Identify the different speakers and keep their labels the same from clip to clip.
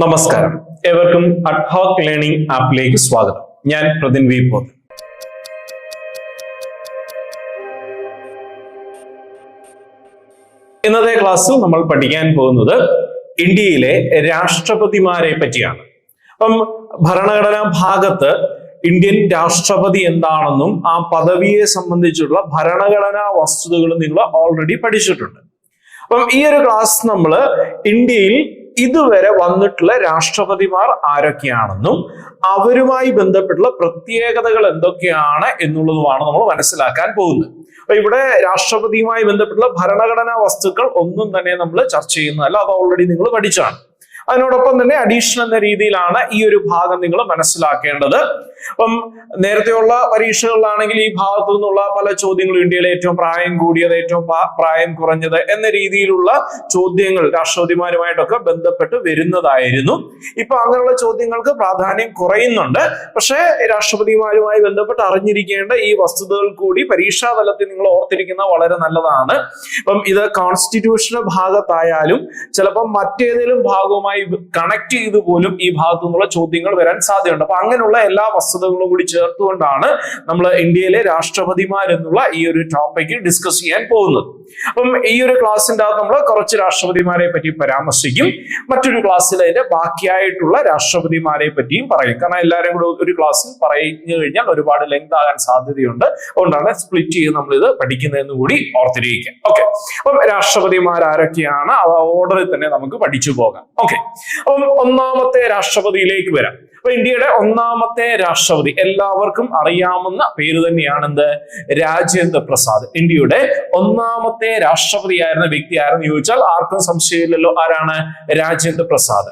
Speaker 1: നമസ്കാരം, ഏവർക്കും ad hoc learning ആപ്പിലേക്ക് സ്വാഗതം. ഞാൻ പ്രതിൻ വി പോത്തൻ. ഇന്നത്തെ ക്ലാസ്സിൽ നമ്മൾ പഠിക്കാൻ പോകുന്നത് ഇന്ത്യയിലെ രാഷ്ട്രപതിമാരെ പറ്റിയാണ്. അപ്പം ഭരണഘടനാ ഭാഗത്ത് ഇന്ത്യൻ രാഷ്ട്രപതി എന്താണെന്നും ആ പദവിയെ സംബന്ധിച്ചുള്ള ഭരണഘടനാ വസ്തുതകളും നിങ്ങൾ ഓൾറെഡി പഠിച്ചിട്ടുണ്ട്. അപ്പം ഈ ഒരു ക്ലാസ് നമ്മൾ ഇന്ത്യയിൽ ഇതുവരെ വന്നിട്ടുള്ള രാഷ്ട്രപതിമാർ ആരൊക്കെയാണെന്നും അവരുമായി ബന്ധപ്പെട്ടുള്ള പ്രത്യേകതകൾ എന്തൊക്കെയാണ് എന്നുള്ളതുമാണ് നമ്മൾ മനസ്സിലാക്കാൻ പോകുന്നത്. അപ്പൊ ഇവിടെ രാഷ്ട്രപതിയുമായി ബന്ധപ്പെട്ടുള്ള ഭരണഘടനാ വസ്തുക്കൾ ഒന്നും തന്നെ നമ്മൾ ചർച്ച ചെയ്യുന്നതല്ല, അത് ഓൾറെഡി നിങ്ങൾ പഠിച്ചാണ്. അതിനോടൊപ്പം തന്നെ അഡീഷണൽ എന്ന രീതിയിലാണ് ഈ ഒരു ഭാഗം നിങ്ങൾ മനസ്സിലാക്കേണ്ടത്. അപ്പം നേരത്തെയുള്ള പരീക്ഷകളിലാണെങ്കിൽ ഈ ഭാഗത്തു നിന്നുള്ള പല ചോദ്യങ്ങളും ഇന്ത്യയിലെ ഏറ്റവും പ്രായം കൂടിയത്, ഏറ്റവും പ്രായം കുറഞ്ഞത് എന്ന രീതിയിലുള്ള ചോദ്യങ്ങൾ രാഷ്ട്രപതിമാരുമായിട്ടൊക്കെ ബന്ധപ്പെട്ട് വരുന്നതായിരുന്നു. ഇപ്പൊ അങ്ങനെയുള്ള ചോദ്യങ്ങൾക്ക് പ്രാധാന്യം കുറയുന്നുണ്ട്. പക്ഷേ രാഷ്ട്രപതിമാരുമായി ബന്ധപ്പെട്ട് അറിഞ്ഞിരിക്കേണ്ട ഈ വസ്തുതകൾ കൂടി പരീക്ഷാ തലത്തിൽ നിങ്ങൾ ഓർത്തിരിക്കുന്നത് വളരെ നല്ലതാണ്. അപ്പം ഇത് കോൺസ്റ്റിറ്റ്യൂഷന്റെ ഭാഗത്തായാലും ചിലപ്പോൾ മറ്റേതെങ്കിലും ഭാഗവുമായി കണക്ട് ചെയ്ത് പോലും ഈ ഭാഗത്തു നിന്നുള്ള ചോദ്യങ്ങൾ വരാൻ സാധ്യതയുണ്ട്. അപ്പൊ അങ്ങനെയുള്ള എല്ലാ വസ്തുതകളും കൂടി ചേർത്തുകൊണ്ടാണ് നമ്മൾ ഇന്ത്യയിലെ രാഷ്ട്രപതിമാർ എന്നുള്ള ഈ ഒരു ടോപ്പിക് ഡിസ്കസ് ചെയ്യാൻ പോകുന്നത്. അപ്പം ഈ ഒരു ക്ലാസ്സിന്റെ അകത്ത് നമ്മൾ കുറച്ച് രാഷ്ട്രപതിമാരെ പറ്റി പരാമർശിക്കും, മറ്റൊരു ക്ലാസ്സിൽ അതിന്റെ ബാക്കിയായിട്ടുള്ള രാഷ്ട്രപതിമാരെ പറ്റിയും പറയും. കാരണം എല്ലാവരും കൂടെ ഒരു ക്ലാസ്സിൽ പറഞ്ഞു കഴിഞ്ഞാൽ ഒരുപാട് ലെങ്ത് ആകാൻ സാധ്യതയുണ്ട്. അതുകൊണ്ടാണ് സ്പ്ലിറ്റ് ചെയ്ത് നമ്മൾ ഇത് പഠിക്കുന്നതെന്ന് കൂടി ഓർത്തിരിക്കുക. ഓക്കെ, അപ്പം രാഷ്ട്രപതിമാർ ആരൊക്കെയാണ് ആ ഓർഡറിൽ തന്നെ നമുക്ക് പഠിച്ചു പോകാം. ഓക്കെ, അപ്പം ഒന്നാമത്തെ രാഷ്ട്രപതിയിലേക്ക് വരാം. അപ്പൊ ഇന്ത്യയുടെ ഒന്നാമത്തെ രാഷ്ട്രപതി എല്ലാവർക്കും അറിയാവുന്ന പേര് തന്നെയാണ് എന്ത്? രാജേന്ദ്ര പ്രസാദ്. ഇന്ത്യയുടെ ഒന്നാമത്തെ രാഷ്ട്രപതിയായിരുന്ന വ്യക്തി ആരെന്ന് ചോദിച്ചാൽ ആർക്കും സംശയമില്ലല്ലോ, ആരാണ്? രാജേന്ദ്ര പ്രസാദ്.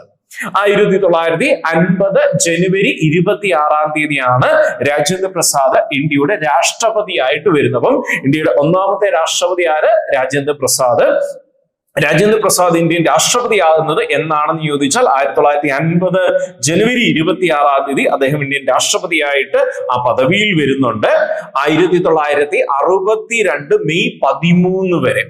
Speaker 1: 1950 ജനുവരി 26 രാജേന്ദ്ര പ്രസാദ് ഇന്ത്യയുടെ രാഷ്ട്രപതിയായിട്ട് വരുന്നത്. അപ്പം ഇന്ത്യയുടെ ഒന്നാമത്തെ രാഷ്ട്രപതി ആര്? രാജേന്ദ്ര പ്രസാദ്. രാജേന്ദ്ര പ്രസാദ് ഇന്ത്യൻ രാഷ്ട്രപതിയാകുന്നത് എന്നാണെന്ന് ചോദിച്ചാൽ 1950 ജനുവരി 26 അദ്ദേഹം ഇന്ത്യൻ രാഷ്ട്രപതിയായിട്ട് ആ പദവിയിൽ വരുന്നുണ്ട്. 1962 മെയ് 13 വരെ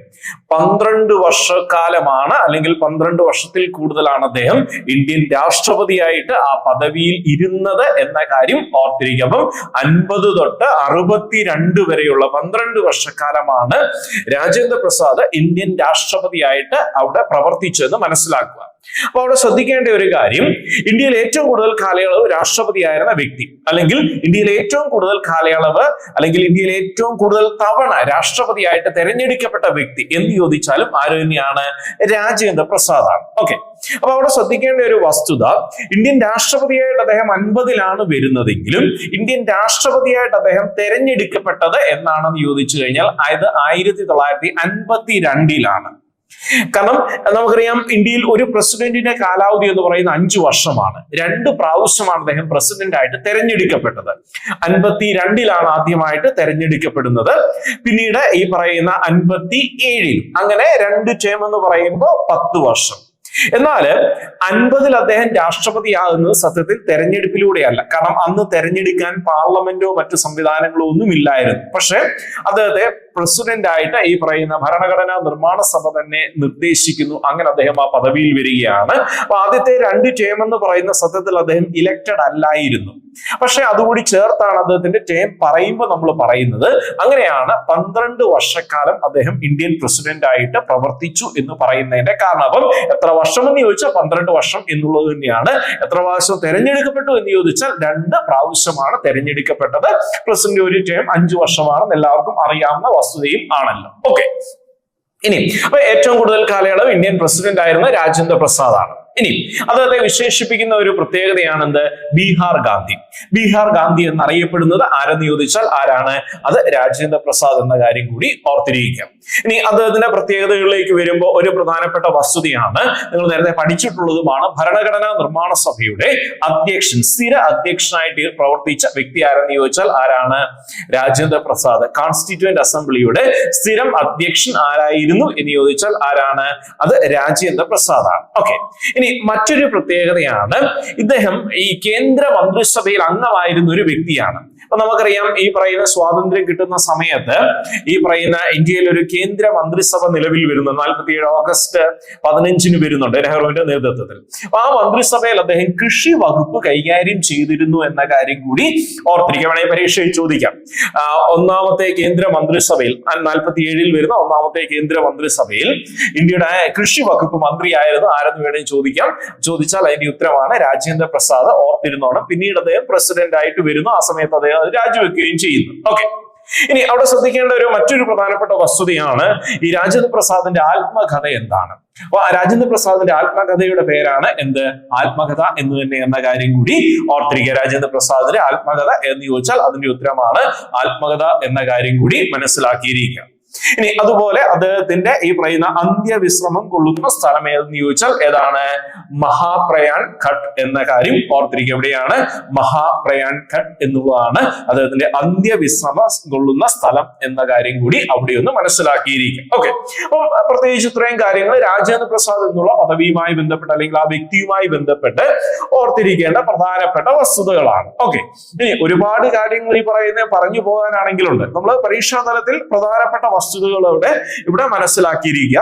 Speaker 1: 12 വർഷക്കാലമാണ്, അല്ലെങ്കിൽ 12 വർഷത്തിൽ കൂടുതലാണ് അദ്ദേഹം ഇന്ത്യൻ രാഷ്ട്രപതിയായിട്ട് ആ പദവിയിൽ ഇരുന്നത് എന്ന കാര്യം ഓർത്തിരിക്കുക. അപ്പം 50 തൊട്ട് 62 വരെയുള്ള 12 വർഷക്കാലമാണ് രാജേന്ദ്ര പ്രസാദ് ഇന്ത്യൻ രാഷ്ട്രപതിയായിട്ട് അവിടെ പ്രവർത്തിച്ചെന്ന് മനസ്സിലാക്കുക. അപ്പൊ അവിടെ ശ്രദ്ധിക്കേണ്ട ഒരു കാര്യം, ഇന്ത്യയിൽ ഏറ്റവും കൂടുതൽ കാലയളവ് രാഷ്ട്രപതിയായിരുന്ന വ്യക്തി, അല്ലെങ്കിൽ ഇന്ത്യയിൽ ഏറ്റവും കൂടുതൽ കാലയളവ്, അല്ലെങ്കിൽ ഇന്ത്യയിൽ ഏറ്റവും കൂടുതൽ തവണ രാഷ്ട്രപതിയായിട്ട് തെരഞ്ഞെടുക്കപ്പെട്ട വ്യക്തി എന്ന് ചോദിച്ചാലും ആര് തന്നെയാണ്? രാജേന്ദ്ര പ്രസാദ് ആണ്. ഓക്കെ, അപ്പൊ അവിടെ ശ്രദ്ധിക്കേണ്ട ഒരു വസ്തുത, ഇന്ത്യൻ രാഷ്ട്രപതിയായിട്ട് അദ്ദേഹം 50 വരുന്നതെങ്കിലും ഇന്ത്യൻ രാഷ്ട്രപതിയായിട്ട് അദ്ദേഹം തെരഞ്ഞെടുക്കപ്പെട്ടത് എന്നാണെന്ന് ചോദിച്ചു കഴിഞ്ഞാൽ അത് 1952 കാരണം നമുക്കറിയാം ഇന്ത്യയിൽ ഒരു പ്രസിഡന്റിന്റെ കാലാവധി എന്ന് പറയുന്നത് 5 വർഷമാണ്. 2 പ്രാവശ്യമാണ് അദ്ദേഹം പ്രസിഡന്റ് ആയിട്ട് തെരഞ്ഞെടുക്കപ്പെട്ടത്. 52 ആദ്യമായിട്ട് തെരഞ്ഞെടുക്കപ്പെടുന്നത്, പിന്നീട് ഈ പറയുന്ന 57 അങ്ങനെ 2 ടേം എന്ന് പറയുമ്പോൾ 10 വർഷം. എന്നാൽ 50 അദ്ദേഹം രാഷ്ട്രപതിയാകുന്നത് സത്യത്തിൽ തെരഞ്ഞെടുപ്പിലൂടെയല്ല. കാരണം അന്ന് തെരഞ്ഞെടുക്കാൻ പാർലമെന്റോ മറ്റു സംവിധാനങ്ങളോ ഒന്നും ഇല്ലായിരുന്നു. പക്ഷെ അദ്ദേഹത്തെ പ്രസിഡന്റ് ആയിട്ട് ഈ പറയുന്ന ഭരണഘടനാ നിർമ്മാണ സഭ തന്നെ നിർദ്ദേശിക്കുന്നു. അങ്ങനെ അദ്ദേഹം ആ പദവിയിൽ വരികയാണ്. അപ്പൊ ആദ്യത്തെ 2 ടേം എന്ന് പറയുന്ന സത്യത്തിൽ അദ്ദേഹം ഇലക്റ്റഡ് അല്ലായിരുന്നു. പക്ഷെ അതുകൂടി ചേർത്താണ് അദ്ദേഹത്തിന്റെ ടേം പറയുമ്പോൾ നമ്മൾ പറയുന്നത്. അങ്ങനെയാണ് 12 വർഷക്കാലം അദ്ദേഹം ഇന്ത്യൻ പ്രസിഡന്റ് ആയിട്ട് പ്രവർത്തിച്ചു എന്ന് പറയുന്നതിന്റെ കാരണം. അപ്പം എത്ര വർഷം എന്ന് ചോദിച്ചാൽ 12 വർഷം എന്നുള്ളത് തന്നെയാണ്. എത്ര പ്രാവശ്യം തെരഞ്ഞെടുക്കപ്പെട്ടു എന്ന് ചോദിച്ചാൽ 2 പ്രാവശ്യമാണ് തെരഞ്ഞെടുക്കപ്പെട്ടത്. പ്രസിഡന്റ് ഒരു ടേം 5 വർഷമാണെന്ന് എല്ലാവർക്കും അറിയാവുന്ന വസ്തുതയും ആണല്ലോ. ഓക്കെ, ഇനി അപ്പൊ ഏറ്റവും കൂടുതൽ കാലയളവ് ഇന്ത്യൻ പ്രസിഡന്റ് ആയിരുന്ന രാജേന്ദ്ര പ്രസാദ് ആണ്. ഇനി അദ്ദേഹത്തെ വിശേഷിപ്പിക്കുന്ന ഒരു പ്രത്യേകതയാണെന്ത്? ബീഹാർ ഗാന്ധി. ബീഹാർ ഗാന്ധി എന്നറിയപ്പെടുന്നത് ആരെന്ന് ചോദിച്ചാൽ ആരാണ്? അത് രാജേന്ദ്ര പ്രസാദ് എന്ന കാര്യം കൂടി ഓർത്തിരിക്കുക. ഇനി അദ്ദേഹത്തിന്റെ പ്രത്യേകതകളിലേക്ക് വരുമ്പോൾ ഒരു പ്രധാനപ്പെട്ട വസ്തുതയാണ്, നിങ്ങൾ നേരത്തെ പഠിച്ചിട്ടുള്ളതുമാണ്, ഭരണഘടനാ നിർമ്മാണ സഭയുടെ അധ്യക്ഷൻ, സ്ഥിര അധ്യക്ഷനായിട്ട് പ്രവർത്തിച്ച വ്യക്തി ആരെന്ന് ചോദിച്ചാൽ ആരാണ്? രാജേന്ദ്ര പ്രസാദ്. കോൺസ്റ്റിറ്റ്യൂവന്റ് അസംബ്ലിയുടെ സ്ഥിരം അധ്യക്ഷൻ ആരായിരുന്നു എന്ന് ചോദിച്ചാൽ ആരാണ്? അത് രാജേന്ദ്ര പ്രസാദ് ആണ്. ഓക്കെ, ഇനി മറ്റൊരു പ്രത്യേകതയാണ്, ഇദ്ദേഹം ഈ കേന്ദ്ര മന്ത്രിസഭയിൽ അംഗമായിരുന്ന ഒരു വ്യക്തിയാണ്. അപ്പൊ നമുക്കറിയാം, ഈ പറയുന്ന സ്വാതന്ത്ര്യം കിട്ടുന്ന സമയത്ത് ഈ പറയുന്ന ഇന്ത്യയിൽ ഒരു കേന്ദ്ര മന്ത്രിസഭ നിലവിൽ വരുന്നു. 47 ഓഗസ്റ്റ് 15 വരുന്നുണ്ട് നെഹ്റുവിന്റെ നേതൃത്വത്തിൽ. അപ്പൊ ആ മന്ത്രിസഭയിൽ അദ്ദേഹം കൃഷി വകുപ്പ് കൈകാര്യം ചെയ്തിരുന്നു എന്ന കാര്യം കൂടി ഓർത്തിരിക്കുക. വേണമെങ്കിൽ പരീക്ഷയിൽ ചോദിക്കാം. ഒന്നാമത്തെ കേന്ദ്ര മന്ത്രിസഭയിൽ 47 വരുന്ന ഒന്നാമത്തെ കേന്ദ്ര മന്ത്രിസഭയിൽ ഇന്ത്യയുടെ കൃഷി വകുപ്പ് മന്ത്രിയായിരുന്നു ആരെന്ന് വേണമെങ്കിൽ ചോദിക്കാം. ചോദിച്ചാൽ അതിന്റെ ഉത്തരമാണ് രാജേന്ദ്ര പ്രസാദ്. ഓർത്തിരുന്നോണം. പിന്നീട് അദ്ദേഹം പ്രസിഡന്റ് ആയിട്ട് വരുന്നു. ആ സമയത്ത് അദ്ദേഹം അത് രാജിവെക്കുകയും ചെയ്യുന്നു. ഓക്കെ. ഇനി അവിടെ ശ്രദ്ധിക്കേണ്ട മറ്റൊരു പ്രധാനപ്പെട്ട വസ്തുതയാണ് ഈ രാജേന്ദ്ര പ്രസാദിന്റെ ആത്മകഥ എന്താണ്. അപ്പൊ രാജേന്ദ്ര പ്രസാദിന്റെ ആത്മകഥയുടെ പേരാണ് എന്ത്? ആത്മകഥ എന്ന് തന്നെ എന്ന കാര്യം കൂടി ഓർത്തിരിക്കുക. രാജേന്ദ്ര പ്രസാദിന്റെ ആത്മകഥ എന്ന് ചോദിച്ചാൽ അതിന്റെ ഉത്തരമാണ് ആത്മകഥ എന്ന കാര്യം കൂടി മനസ്സിലാക്കിയിരിക്കുക. ഇനി അതുപോലെ അദ്ദേഹത്തിന്റെ ഈ പറയുന്ന അന്ത്യവിശ്രമം കൊള്ളുന്ന സ്ഥലം ഏതെന്ന് ചോദിച്ചാൽ ഏതാണ്? മഹാപ്രയാൺ ഘട്ട് എന്ന കാര്യം ഓർത്തിരിക്കുക. എവിടെയാണ്? മഹാപ്രയാൺ ഘട്ട് എന്നുള്ളതാണ് അദ്ദേഹത്തിന്റെ അന്ത്യവിശ്രമം കൊള്ളുന്ന സ്ഥലം എന്ന കാര്യം കൂടി അവിടെ ഒന്ന് മനസ്സിലാക്കിയിരിക്കും. ഓക്കെ. അപ്പൊ പ്രത്യേകിച്ച് ഇത്രയും കാര്യങ്ങൾ രാജേന്ദ്ര പ്രസാദ് എന്നുള്ള പദവിയുമായി ബന്ധപ്പെട്ട് അല്ലെങ്കിൽ ആ വ്യക്തിയുമായി ബന്ധപ്പെട്ട് ഓർത്തിരിക്കേണ്ട പ്രധാനപ്പെട്ട വസ്തുതകളാണ്. ഓക്കെ. ഇനി ഒരുപാട് കാര്യങ്ങൾ ഈ പറഞ്ഞു പോകാനാണെങ്കിലുണ്ട്. നമ്മൾ പരീക്ഷാ തലത്തിൽ പ്രധാനപ്പെട്ട വസ്തുതകളോടെ ഇവിടെ മനസ്സിലാക്കിയിരിക്കുക.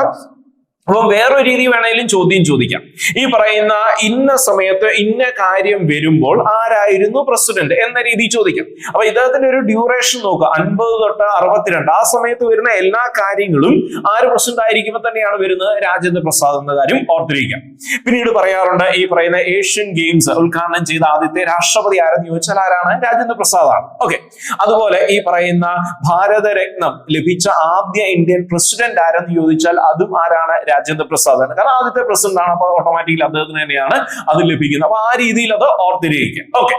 Speaker 1: അപ്പൊ വേറൊരു രീതി വേണമെങ്കിലും ചോദ്യം ചോദിക്കാം. ഈ പറയുന്ന ഇന്ന സമയത്ത് ഇന്ന കാര്യം വരുമ്പോൾ ആരായിരുന്നു പ്രസിഡന്റ് എന്ന രീതി ചോദിക്കാം. അപ്പൊ ഇദ്ദേഹത്തിന്റെ ഒരു ഡ്യൂറേഷൻ നോക്കുക, 50 തൊട്ട് 62. ആ സമയത്ത് വരുന്ന എല്ലാ കാര്യങ്ങളും ആര് പ്രസിഡന്റ് ആയിരിക്കുമ്പോൾ തന്നെയാണ് വരുന്നത്? രാജേന്ദ്ര പ്രസാദ് എന്ന കാര്യം ഓർത്തിരിക്കാം. പിന്നീട് പറയാറുണ്ട് ഈ പറയുന്ന ഏഷ്യൻ ഗെയിംസ് ഉദ്ഘാടനം ചെയ്ത ആദ്യത്തെ രാഷ്ട്രപതി ആരെന്ന് ചോദിച്ചാൽ ആരാണ്? രാജേന്ദ്ര പ്രസാദ് ആണ്. ഓക്കെ. അതുപോലെ ഈ പറയുന്ന ഭാരതരത്നം ലഭിച്ച ആദ്യ ഇന്ത്യൻ പ്രസിഡന്റ് ആരെന്ന് ചോദിച്ചാൽ അതും ആരാണ്? രാജേന്ദ്ര പ്രസാദ് ആണ്. കാരണം ആദ്യത്തെ പ്രസിഡന്റ് ആണ്. അപ്പൊ ഓട്ടോമാറ്റിക്കലി അദ്ദേഹത്തിന് തന്നെയാണ് അത് ലഭിക്കുന്നത്. അപ്പൊ ആ രീതിയിൽ അത് ഓർത്തിരിക്കുക. ഓക്കെ.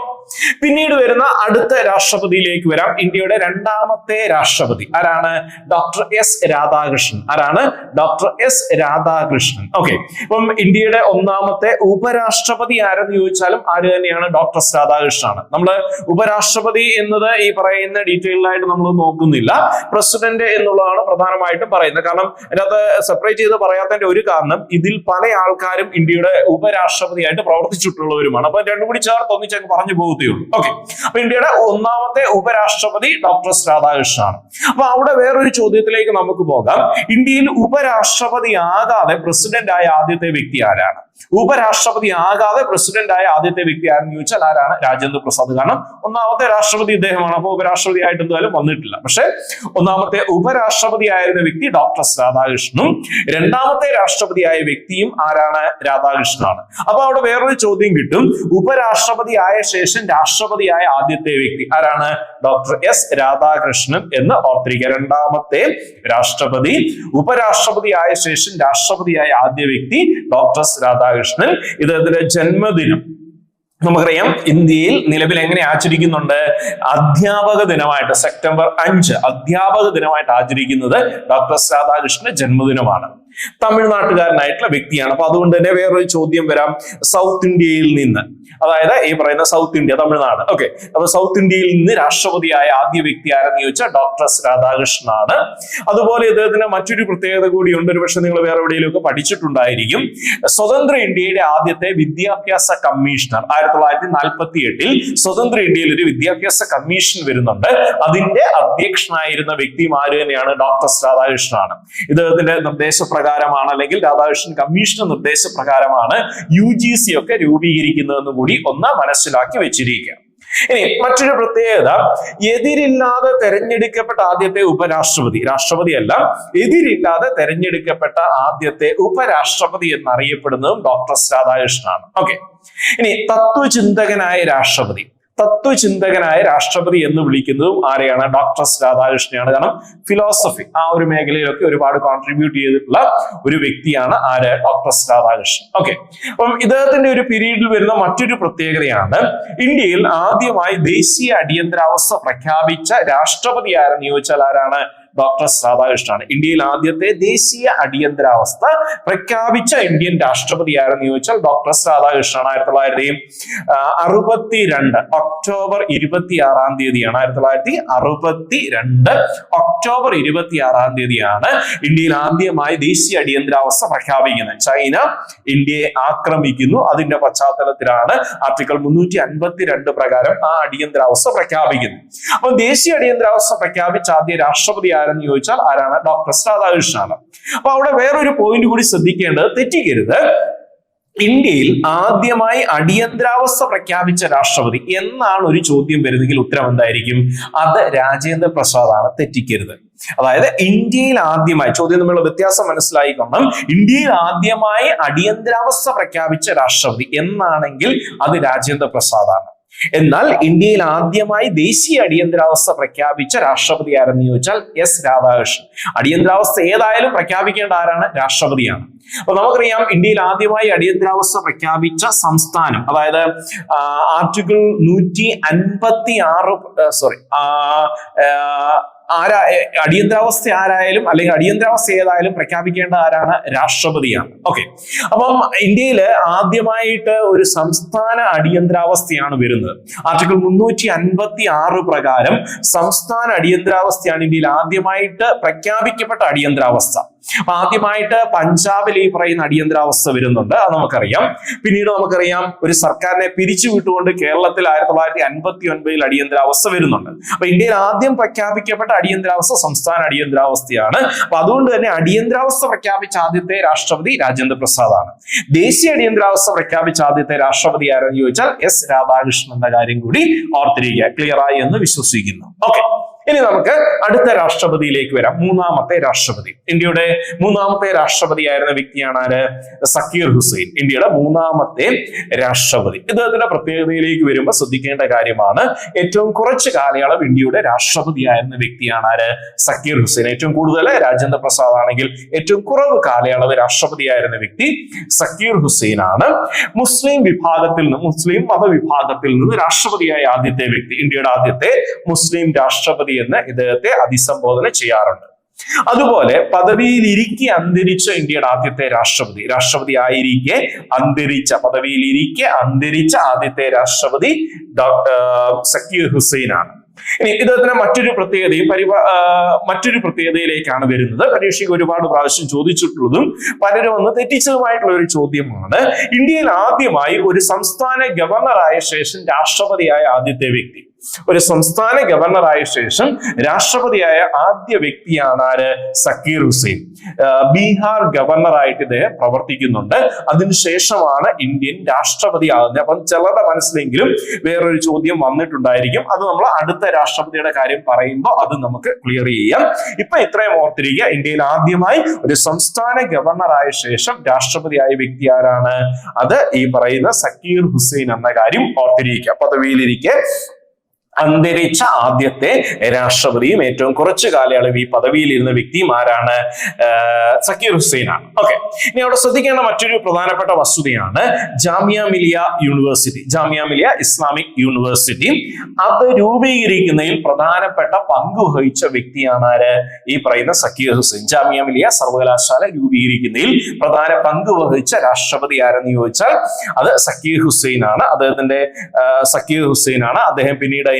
Speaker 1: പിന്നീട് വരുന്ന അടുത്ത രാഷ്ട്രപതിയിലേക്ക് വരാം. ഇന്ത്യയുടെ രണ്ടാമത്തെ രാഷ്ട്രപതി ആരാണ്? Doctor S Radhakrishnan. ആരാണ്? Doctor S Radhakrishnan. ഓക്കെ. ഇപ്പം ഇന്ത്യയുടെ ഒന്നാമത്തെ ഉപരാഷ്ട്രപതി ആരെന്ന് ചോദിച്ചാലും ആര് തന്നെയാണ്? ഡോക്ടർ എസ് രാധാകൃഷ്ണൻ ആണ്. നമ്മള് ഉപരാഷ്ട്രപതി എന്നത് ഈ പറയുന്ന ഡീറ്റെയിൽ ആയിട്ട് നമ്മൾ നോക്കുന്നില്ല. പ്രസിഡന്റ് എന്നുള്ളതാണ് പ്രധാനമായിട്ടും പറയുന്നത്. കാരണം അതിനകത്ത് സെപ്പറേറ്റ് ചെയ്ത് പറയാത്തതിന്റെ ഒരു കാരണം ഇതിൽ പല ആൾക്കാരും ഇന്ത്യയുടെ ഉപരാഷ്ട്രപതിയായിട്ട് പ്രവർത്തിച്ചിട്ടുള്ളവരുമാണ്. അപ്പൊ രണ്ടും കൂടി ചേർത്ത് ഒന്നിച്ചങ്ങ് പറഞ്ഞു പോകും. ഓക്കെ. അപ്പൊ ഇന്ത്യയുടെ ഒന്നാമത്തെ ഉപരാഷ്ട്രപതി ഡോക്ടർ എസ് രാധാകൃഷ്ണനാണ്. അപ്പൊ അവിടെ വേറൊരു ചോദ്യത്തിലേക്ക് നമുക്ക് പോകാം. ഇന്ത്യയിൽ ഉപരാഷ്ട്രപതി ആകാതെ പ്രസിഡന്റ് ആയ ആദ്യത്തെ വ്യക്തി ആരാണ്? ഉപരാഷ്ട്രപതി ആകാതെ പ്രസിഡന്റ് ആയ ആദ്യത്തെ വ്യക്തി ആരെന്ന് ചോദിച്ചാൽ ആരാണ്? രാജേന്ദ്ര പ്രസാദ്. കാരണം ഒന്നാമത്തെ രാഷ്ട്രപതി ഇദ്ദേഹമാണ്. അപ്പൊ ഉപരാഷ്ട്രപതി ആയിട്ട് എന്തായാലും വന്നിട്ടില്ല. പക്ഷെ ഒന്നാമത്തെ ഉപരാഷ്ട്രപതി ആയിരുന്ന വ്യക്തി ഡോക്ടർ എസ് രാധാകൃഷ്ണനും രണ്ടാമത്തെ രാഷ്ട്രപതിയായ വ്യക്തിയും ആരാണ്? രാധാകൃഷ്ണനാണ്. അപ്പൊ അവിടെ വേറൊരു ചോദ്യം കിട്ടും. ഉപരാഷ്ട്രപതി ആയ ശേഷം രാഷ്ട്രപതിയായ ആദ്യത്തെ വ്യക്തി ആരാണ്? ഡോക്ടർ എസ് രാധാകൃഷ്ണൻ എന്ന് ഓർത്തിരിക്കുക. രണ്ടാമത്തെ രാഷ്ട്രപതി, ഉപരാഷ്ട്രപതി ആയ ശേഷം രാഷ്ട്രപതിയായ ആദ്യ വ്യക്തി ഡോക്ടർ എസ് രാധാകൃഷ്ണൻ. ഇദ്ദേഹത്തിന്റെ ജന്മദിനം നമുക്കറിയാം ഇന്ത്യയിൽ നിലവിൽ എങ്ങനെ ആചരിക്കുന്നുണ്ട്? അധ്യാപക ദിനമായിട്ട് സെപ്റ്റംബർ 5 അധ്യാപക ദിനമായിട്ട് ആചരിക്കുന്നത് ഡോക്ടർ എസ് രാധാകൃഷ്ണന്റെ ജന്മദിനമാണ്. തമിഴ്നാട്ടുകാരനായിട്ടുള്ള വ്യക്തിയാണ്. അപ്പൊ അതുകൊണ്ട് തന്നെ വേറൊരു ചോദ്യം വരാം. സൗത്ത് ഇന്ത്യയിൽ നിന്ന്, അതായത് ഈ പറയുന്ന സൗത്ത് ഇന്ത്യ, തമിഴ്നാട്. ഓക്കെ. അപ്പൊ സൗത്ത് ഇന്ത്യയിൽ നിന്ന് രാഷ്ട്രപതിയായ ആദ്യ വ്യക്തി ആരെന്ന് ചോദിച്ചാൽ ഡോക്ടർ എസ് രാധാകൃഷ്ണനാണ്. അതുപോലെ ഇദ്ദേഹത്തിന് മറ്റൊരു പ്രത്യേകത കൂടിയുണ്ട്. ഒരുപക്ഷെ നിങ്ങൾ വേറെ എവിടെയെങ്കിലുമൊക്കെ പഠിച്ചിട്ടുണ്ടായിരിക്കും. സ്വതന്ത്ര ഇന്ത്യയുടെ ആദ്യത്തെ വിദ്യാഭ്യാസ കമ്മീഷണർ 1948 സ്വതന്ത്ര ഇന്ത്യയിൽ ഒരു വിദ്യാഭ്യാസ കമ്മീഷൻ വരുന്നുണ്ട്. അതിന്റെ അധ്യക്ഷനായിരുന്ന വ്യക്തിയും ആര് തന്നെയാണ്? ഡോക്ടർ എസ് രാധാകൃഷ്ണനാണ്. ഇദ്ദേഹത്തിന്റെ നിർദ്ദേശപ്രകാരമാണ്, അല്ലെങ്കിൽ രാധാകൃഷ്ണൻ കമ്മീഷന്റെ നിർദ്ദേശപ്രകാരമാണ് UGC ഒക്കെ രൂപീകരിക്കുന്നതെന്ന് കൂടി ഒന്ന് മനസ്സിലാക്കി വെച്ചിരിക്കുക. ഇനി മറ്റൊരു പ്രത്യേകത, എതിരില്ലാതെ തെരഞ്ഞെടുക്കപ്പെട്ട ആദ്യത്തെ ഉപരാഷ്ട്രപതി, രാഷ്ട്രപതി അല്ല, എതിരില്ലാതെ തെരഞ്ഞെടുക്കപ്പെട്ട ആദ്യത്തെ ഉപരാഷ്ട്രപതി എന്നറിയപ്പെടുന്നതും ഡോക്ടർ എസ് രാധാകൃഷ്ണനാണ്. ഓക്കെ. ഇനി തത്വചിന്തകനായ രാഷ്ട്രപതി, തത്വചിന്തകനായ രാഷ്ട്രപതി എന്ന് വിളിക്കുന്നതും ആരെയാണ്? ഡോക്ടർ എസ് രാധാകൃഷ്ണനെയാണ്. കാരണം ഫിലോസഫി ആ ഒരു മേഖലയിലൊക്കെ ഒരുപാട് കോൺട്രിബ്യൂട്ട് ചെയ്തിട്ടുള്ള ഒരു വ്യക്തിയാണ് ആര്? Doctor S Radhakrishnan. ഓക്കെ. അപ്പം ഇദ്ദേഹത്തിന്റെ ഒരു പീരീഡിൽ വരുന്ന മറ്റൊരു പ്രത്യേകതയാണ്, ഇന്ത്യയിൽ ആദ്യമായി ദേശീയ അടിയന്തരാവസ്ഥ പ്രഖ്യാപിച്ച രാഷ്ട്രപതി ആരെന്ന് ചോദിച്ചാൽ ആരാണ്? ഡോക്ടർ എസ് രാധാകൃഷ്ണനാണ്. ഇന്ത്യയിൽ ആദ്യത്തെ ദേശീയ അടിയന്തരാവസ്ഥ പ്രഖ്യാപിച്ച ഇന്ത്യൻ രാഷ്ട്രപതി ആരെന്ന് ചോദിച്ചാൽ ഡോക്ടർ എസ് രാധാകൃഷ്ണനാണ്. 1962 ഒക്ടോബർ 26 തീയതിയാണ് 1962 ഒക്ടോബർ 26 ഇന്ത്യയിൽ ആദ്യമായി ദേശീയ അടിയന്തരാവസ്ഥ പ്രഖ്യാപിക്കുന്നത്. ചൈന ഇന്ത്യയെ ആക്രമിക്കുന്നു. അതിന്റെ പശ്ചാത്തലത്തിലാണ് ആർട്ടിക്കിൾ 352 പ്രകാരം ആ അടിയന്തരാവസ്ഥ പ്രഖ്യാപിക്കുന്നത്. അപ്പൊ ദേശീയ അടിയന്തരാവസ്ഥ പ്രഖ്യാപിച്ച ആദ്യ രാഷ്ട്രപതി ആരെന്ന് ചോദിച്ചാൽ ആരാണ്? ഡോക്ടർ എസ് രാധാകൃഷ്ണനാണ്. അപ്പൊ അവിടെ വേറൊരു പോയിന്റ് കൂടി ശ്രദ്ധിക്കേണ്ടത്, തെറ്റിക്കരുത്. ഇന്ത്യയിൽ ആദ്യമായി അടിയന്തരാവസ്ഥ പ്രഖ്യാപിച്ച രാഷ്ട്രപതി എന്നാണ് ഒരു ചോദ്യം വരുന്നെങ്കിൽ ഉത്തരം എന്തായിരിക്കും? അത് രാജേന്ദ്ര പ്രസാദ് ആണ്. തെറ്റിക്കരുത്. അതായത് ഇന്ത്യയിൽ ആദ്യമായി, ചോദ്യം തമ്മിലുള്ള വ്യത്യാസം മനസ്സിലായിക്കൊണ്ടും, ഇന്ത്യയിൽ ആദ്യമായി അടിയന്തരാവസ്ഥ പ്രഖ്യാപിച്ച രാഷ്ട്രപതി എന്നാണെങ്കിൽ അത് രാജേന്ദ്ര പ്രസാദ് ആണ്. എന്നാൽ ഇന്ത്യയിൽ ആദ്യമായി ദേശീയ അടിയന്തരാവസ്ഥ പ്രഖ്യാപിച്ച രാഷ്ട്രപതി ആരെന്ന് ചോദിച്ചാൽ എസ് രാധാകൃഷ്ണൻ. അടിയന്തരാവസ്ഥ ഏതായാലും പ്രഖ്യാപിക്കേണ്ട ആരാണ്? രാഷ്ട്രപതിയാണ്. അപ്പൊ നമുക്കറിയാം ഇന്ത്യയിൽ ആദ്യമായി അടിയന്തരാവസ്ഥ പ്രഖ്യാപിച്ച സംസ്ഥാനം, അതായത് ആർട്ടിക്കിൾ 156 അടിയന്തരാവസ്ഥ ആരായാലും അല്ലെങ്കിൽ അടിയന്തരാവസ്ഥ ഏതായാലും പ്രഖ്യാപിക്കേണ്ട ആരാണ്? രാഷ്ട്രപതിയാണ്. ഓക്കെ. അപ്പം ഇന്ത്യയില് ആദ്യമായിട്ട് ഒരു സംസ്ഥാന അടിയന്തരാവസ്ഥയാണ് വരുന്നത്. ആർട്ടിക്കിൾ 356 പ്രകാരം സംസ്ഥാന അടിയന്തരാവസ്ഥയാണ് ഇന്ത്യയിൽ ആദ്യമായിട്ട് പ്രഖ്യാപിക്കപ്പെട്ട അടിയന്തരാവസ്ഥ. അപ്പൊ ആദ്യമായിട്ട് പഞ്ചാബിൽ ഈ പറയുന്ന അടിയന്തരാവസ്ഥ വരുന്നുണ്ട്, അത് നമുക്കറിയാം. പിന്നീട് നമുക്കറിയാം ഒരു സർക്കാരിനെ പിരിച്ചുവിട്ടുകൊണ്ട് കേരളത്തിൽ 1959 അടിയന്തരാവസ്ഥ വരുന്നുണ്ട്. അപ്പൊ ഇന്ത്യയിൽ ആദ്യം പ്രഖ്യാപിക്കപ്പെട്ട അടിയന്തരാവസ്ഥ സംസ്ഥാന അടിയന്തരാവസ്ഥയാണ്. അപ്പൊ അതുകൊണ്ട് തന്നെ അടിയന്തരാവസ്ഥ പ്രഖ്യാപിച്ച ആദ്യത്തെ രാഷ്ട്രപതി രാജേന്ദ്ര പ്രസാദ് ആണ്. ദേശീയ അടിയന്തരാവസ്ഥ പ്രഖ്യാപിച്ച ആദ്യത്തെ രാഷ്ട്രപതി ആരെന്ന് ചോദിച്ചാൽ എസ് രാധാകൃഷ്ണൻ എന്ന കാര്യം കൂടി ഓർത്തിരിക്കുക. ക്ലിയർ ആയി എന്ന് വിശ്വസിക്കുന്നു. ഓക്കെ. ഇനി നമുക്ക് അടുത്ത രാഷ്ട്രപതിയിലേക്ക് വരാം. മൂന്നാമത്തെ രാഷ്ട്രപതി, ഇന്ത്യയുടെ മൂന്നാമത്തെ രാഷ്ട്രപതിയായിരുന്ന വ്യക്തിയാണ് ആര്? സക്കീർ ഹുസൈൻ. ഇന്ത്യയുടെ മൂന്നാമത്തെ രാഷ്ട്രപതി. ഇദ്ദേഹത്തിന്റെ പ്രത്യേകതയിലേക്ക് വരുമ്പോൾ ശ്രദ്ധിക്കേണ്ട കാര്യമാണ്, ഏറ്റവും കുറച്ച് കാലയളവ് ഇന്ത്യയുടെ രാഷ്ട്രപതിയായിരുന്ന വ്യക്തിയാണ് ആര്? സക്കീർ ഹുസൈൻ. ഏറ്റവും കൂടുതൽ രാജേന്ദ്ര പ്രസാദ് ആണെങ്കിൽ ഏറ്റവും കുറവ് കാലയളവ് രാഷ്ട്രപതിയായിരുന്ന വ്യക്തി സക്കീർ ഹുസൈൻ ആണ്. മുസ്ലിം വിഭാഗത്തിൽ നിന്ന്, മുസ്ലിം മതവിഭാഗത്തിൽ നിന്ന് രാഷ്ട്രപതിയായ ആദ്യത്തെ വ്യക്തി, ഇന്ത്യയുടെ ആദ്യത്തെ മുസ്ലിം രാഷ്ട്രപതി എന്ന് ഇദ്ദേഹത്തെ അഭിസംബോധന ചെയ്യാറുണ്ട്. അതുപോലെ പദവിയിലിരിക്കെ അന്തരിച്ച ഇന്ത്യയുടെ ആദ്യത്തെ രാഷ്ട്രപതി ആയിരിക്കെ അന്തരിച്ച ആദ്യത്തെ രാഷ്ട്രപതി സക്കീർ ഹുസൈൻ ആണ്. ഇനി ഇദ്ദേഹത്തിന് മറ്റൊരു പ്രത്യേകതയിലേക്കാണ് വരുന്നത്. പരീക്ഷയ്ക്ക് ഒരുപാട് പ്രാവശ്യം ചോദിച്ചിട്ടുള്ളതും പലരും ഒന്ന് തെറ്റിച്ചതുമായിട്ടുള്ള ഒരു ചോദ്യമാണ്. ഇന്ത്യയിൽ ആദ്യമായി ഒരു സംസ്ഥാന ഗവർണറായ ശേഷം രാഷ്ട്രപതിയായ ആദ്യത്തെ വ്യക്തി, ഒരു സംസ്ഥാന ഗവർണറായ ശേഷം രാഷ്ട്രപതിയായ ആദ്യ വ്യക്തിയാണ് ആര്? സക്കീർ ഹുസൈൻ. ബീഹാർ ഗവർണറായിട്ട് ഇദ്ദേഹം പ്രവർത്തിക്കുന്നുണ്ട്. അതിനുശേഷമാണ് ഇന്ത്യൻ രാഷ്ട്രപതി ആകുന്നത്. അപ്പം ചിലരുടെ മനസ്സിലെങ്കിലും വേറൊരു ചോദ്യം വന്നിട്ടുണ്ടായിരിക്കും. അത് നമ്മൾ അടുത്ത രാഷ്ട്രപതിയുടെ കാര്യം പറയുമ്പോൾ അത് നമുക്ക് ക്ലിയർ ചെയ്യാം. ഇപ്പൊ ഇത്രയും ഓർത്തിരിക്കുക, ഇന്ത്യയിൽ ആദ്യമായി ഒരു സംസ്ഥാന ഗവർണറായ ശേഷം രാഷ്ട്രപതിയായ വ്യക്തി ആരാണ്? അത് ഈ പറയുന്ന സക്കീർ ഹുസൈൻ എന്ന കാര്യം ഓർത്തിരിക്കുക. പദവിയിലിരിക്കെ അന്തരിച്ച ആദ്യത്തെ രാഷ്ട്രപതിയും ഏറ്റവും കുറച്ചു കാലയളവ് ഈ പദവിയിലിരുന്ന വ്യക്തിയും ആരാണ്? സക്കീർ ഹുസൈൻ ആണ്. ഓക്കെ. ഇനി അവിടെ ശ്രദ്ധിക്കേണ്ട മറ്റൊരു പ്രധാനപ്പെട്ട വസ്തുതയാണ് Jamia Millia university, Jamia Millia Islamic university. അത് രൂപീകരിക്കുന്നതിൽ പ്രധാനപ്പെട്ട പങ്ക് വഹിച്ച വ്യക്തിയാണ് ആര്? ഈ പറയുന്ന സക്കീർ ഹുസൈൻ. ജാമിയ മിലിയ സർവകലാശാല രൂപീകരിക്കുന്നതിൽ പ്രധാന പങ്ക് വഹിച്ച രാഷ്ട്രപതി ആരെന്ന് ചോദിച്ചാൽ അത് സക്കീർ ഹുസൈൻ ആണ്. സക്കീർ ഹുസൈൻ ആണ്. അദ്ദേഹം പിന്നീട്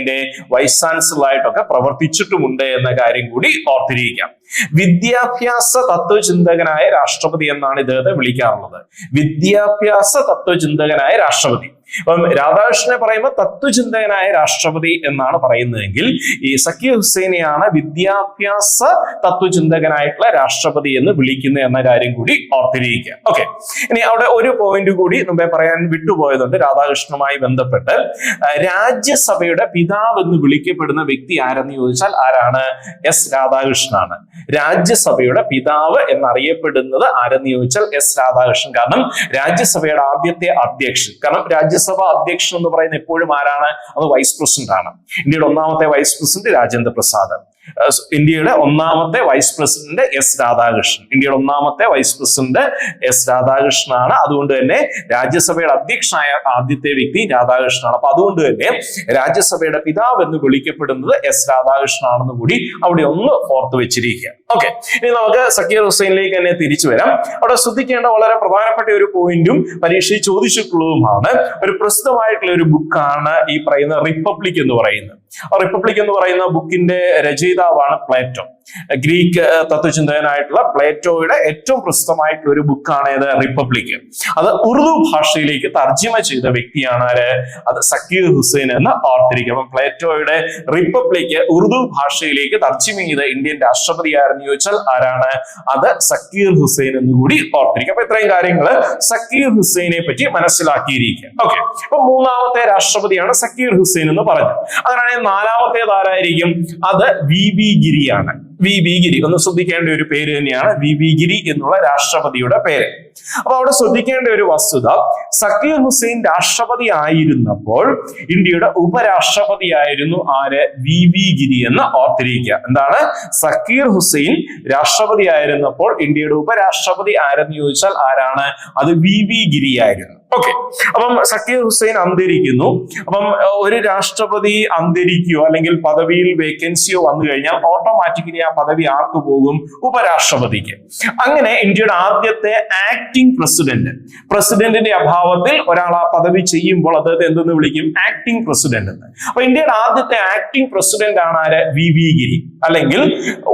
Speaker 1: വൈസ് ചാൻസലറായിട്ടൊക്കെ പ്രവർത്തിച്ചിട്ടുമുണ്ട് എന്ന കാര്യം കൂടി ഓർത്തിരിക്കാം. വിദ്യാഭ്യാസ തത്വചിന്തകനായ രാഷ്ട്രപതി എന്നാണ് ഇദ്ദേഹത്തെ വിളിക്കാറുള്ളത്. വിദ്യാഭ്യാസ തത്വചിന്തകനായ രാഷ്ട്രപതി. അപ്പം രാധാകൃഷ്ണനെ പറയുമ്പോൾ തത്വചിന്തകനായ രാഷ്ട്രപതി എന്നാണ് പറയുന്നതെങ്കിൽ ഈ സക്കീർ ഹുസൈനെയാണ് വിദ്യാഭ്യാസ തത്വചിന്തകനായിട്ടുള്ള രാഷ്ട്രപതി എന്ന് വിളിക്കുന്നത് എന്ന കാര്യം കൂടി ഓർത്തിരിക്കുക. ഓക്കെ. ഇനി അവിടെ ഒരു പോയിന്റ് കൂടി മുമ്പേ പറയാൻ വിട്ടുപോയതുണ്ട് രാധാകൃഷ്ണനുമായി ബന്ധപ്പെട്ട്. രാജ്യസഭയുടെ പിതാവ് എന്ന് വിളിക്കപ്പെടുന്ന വ്യക്തി ആരെന്ന് ചോദിച്ചാൽ ആരാണ്? എസ് രാധാകൃഷ്ണനാണ്. രാജ്യസഭയുടെ പിതാവ് എന്നറിയപ്പെടുന്നത് ആരെന്ന് ചോദിച്ചാൽ എസ് രാധാകൃഷ്ണൻ. കാരണം രാജ്യസഭയുടെ ആദ്യത്തെ അധ്യക്ഷൻ, കാരണം രാജ്യസഭ അധ്യക്ഷൻ എന്ന് പറയുന്നത് എപ്പോഴും ആരാണ്? അത് വൈസ് പ്രസിഡന്റ് ആണ്. ഇന്ത്യയുടെ ഒന്നാമത്തെ വൈസ് പ്രസിഡന്റ് രാജേന്ദ്ര പ്രസാദ്. ഇന്ത്യയുടെ ഒന്നാമത്തെ വൈസ് പ്രസിഡന്റ് എസ് രാധാകൃഷ്ണൻ. ഇന്ത്യയുടെ ഒന്നാമത്തെ വൈസ് പ്രസിഡന്റ് എസ് രാധാകൃഷ്ണനാണ്. അതുകൊണ്ട് തന്നെ രാജ്യസഭയുടെ അധ്യക്ഷനായ ആദ്യത്തെ വ്യക്തി രാധാകൃഷ്ണനാണ്. അപ്പൊ അതുകൊണ്ട് തന്നെ രാജ്യസഭയുടെ പിതാവ് എന്ന് വിളിക്കപ്പെടുന്നത് എസ് രാധാകൃഷ്ണനാണെന്ന് കൂടി അവിടെ ഒന്ന് ഓർത്ത് വെച്ചിരിക്കുക. ഓക്കെ, ഇനി നമുക്ക് സക്കീർ ഹുസൈനിലേക്ക് തന്നെ തിരിച്ചു വരാം. അവിടെ ശ്രദ്ധിക്കേണ്ട വളരെ പ്രധാനപ്പെട്ട ഒരു പോയിന്റും പരീക്ഷയിൽ ചോദിച്ചിട്ടുള്ളതുമാണ്. ഒരു പ്രസിദ്ധമായിട്ടുള്ള ഒരു ബുക്കാണ് ഈ പറയുന്ന റിപ്പബ്ലിക് എന്ന് പറയുന്നത്. റിപ്പബ്ലിക് എന്ന് പറയുന്ന ബുക്കിന്റെ രചയിതാവാണ് പ്ലേറ്റോ. ഗ്രീക്ക് തത്വചിന്തകനായിട്ടുള്ള പ്ലേറ്റോയുടെ ഏറ്റവും പ്രസിദ്ധമായിട്ടുള്ള ഒരു ബുക്കാണ് ഇത് റിപ്പബ്ലിക്. അത് ഉറുദു ഭാഷയിലേക്ക് തർജ്ജിമ ചെയ്ത വ്യക്തിയാണ് ആര്? അത് സക്കീർ ഹുസൈൻ എന്ന് ഓർത്തിരിക്കും. അപ്പം പ്ലേറ്റോയുടെ റിപ്പബ്ലിക് ഉറുദു ഭാഷയിലേക്ക് തർജ്ജിമ ചെയ്ത ഇന്ത്യൻ രാഷ്ട്രപതി ആരെന്ന് ചോദിച്ചാൽ ആരാണ്? അത് സക്കീർ ഹുസൈൻ എന്ന് കൂടി ഓർത്തിരിക്കും. അപ്പൊ ഇത്രയും കാര്യങ്ങൾ സക്കീർ ഹുസൈനെ പറ്റി മനസ്സിലാക്കിയിരിക്കുക. ഓക്കെ, അപ്പൊ മൂന്നാമത്തെ രാഷ്ട്രപതിയാണ് സക്കീർ ഹുസൈൻ എന്ന് പറഞ്ഞു. അങ്ങനെയാണെങ്കിൽ നാലാമത്തേത് ആരായിരിക്കും? അത് വി ഗിരിയാണ്. വി ഗിരി ഒന്ന് ശ്രദ്ധിക്കേണ്ട ഒരു പേര് തന്നെയാണ് വി ഗിരി എന്നുള്ള രാഷ്ട്രപതിയുടെ പേര്. അപ്പൊ അവിടെ ശ്രദ്ധിക്കേണ്ട ഒരു വസ്തുത, സക്കീർ ഹുസൈൻ രാഷ്ട്രപതി ആയിരുന്നപ്പോൾ ഇന്ത്യയുടെ ഉപരാഷ്ട്രപതി ആയിരുന്നു ആര്? വി ഗിരി എന്ന് ഓർത്തിരിക്കുക. എന്താണ്? സക്കീർ ഹുസൈൻ രാഷ്ട്രപതി ആയിരുന്നപ്പോൾ ഇന്ത്യയുടെ ഉപരാഷ്ട്രപതി ആരെന്ന് ചോദിച്ചാൽ ആരാണ്? അത് വി ഗിരി ആയിരുന്നു. ഓക്കെ, അപ്പം സക്കീർ ഹുസൈൻ അന്തരിക്കുന്നു. അപ്പം ഒരു രാഷ്ട്രപതി അന്തരിക്കുകയോ അല്ലെങ്കിൽ പദവിയിൽ വേക്കൻസിയോ വന്നു കഴിഞ്ഞാൽ ഓട്ടോമാറ്റിക്കലി ആ പദവി ആർക്ക് പോകും? ഉപരാഷ്ട്രപതിക്ക്. അങ്ങനെ ഇന്ത്യയുടെ ആദ്യത്തെ ആക്ടിംഗ് പ്രസിഡന്റിന്റെ അഭാവത്തിൽ ഒരാൾ ആ പദവി ചെയ്യുമ്പോൾ അദ്ദേഹത്തെ എന്തെന്ന് വിളിക്കും? ആക്ടിംഗ് പ്രസിഡന്റ് എന്ന്. അപ്പൊ ഇന്ത്യയുടെ ആദ്യത്തെ ആക്ടിംഗ് പ്രസിഡന്റ് ആണ് ആര്? വി ഗിരി. അല്ലെങ്കിൽ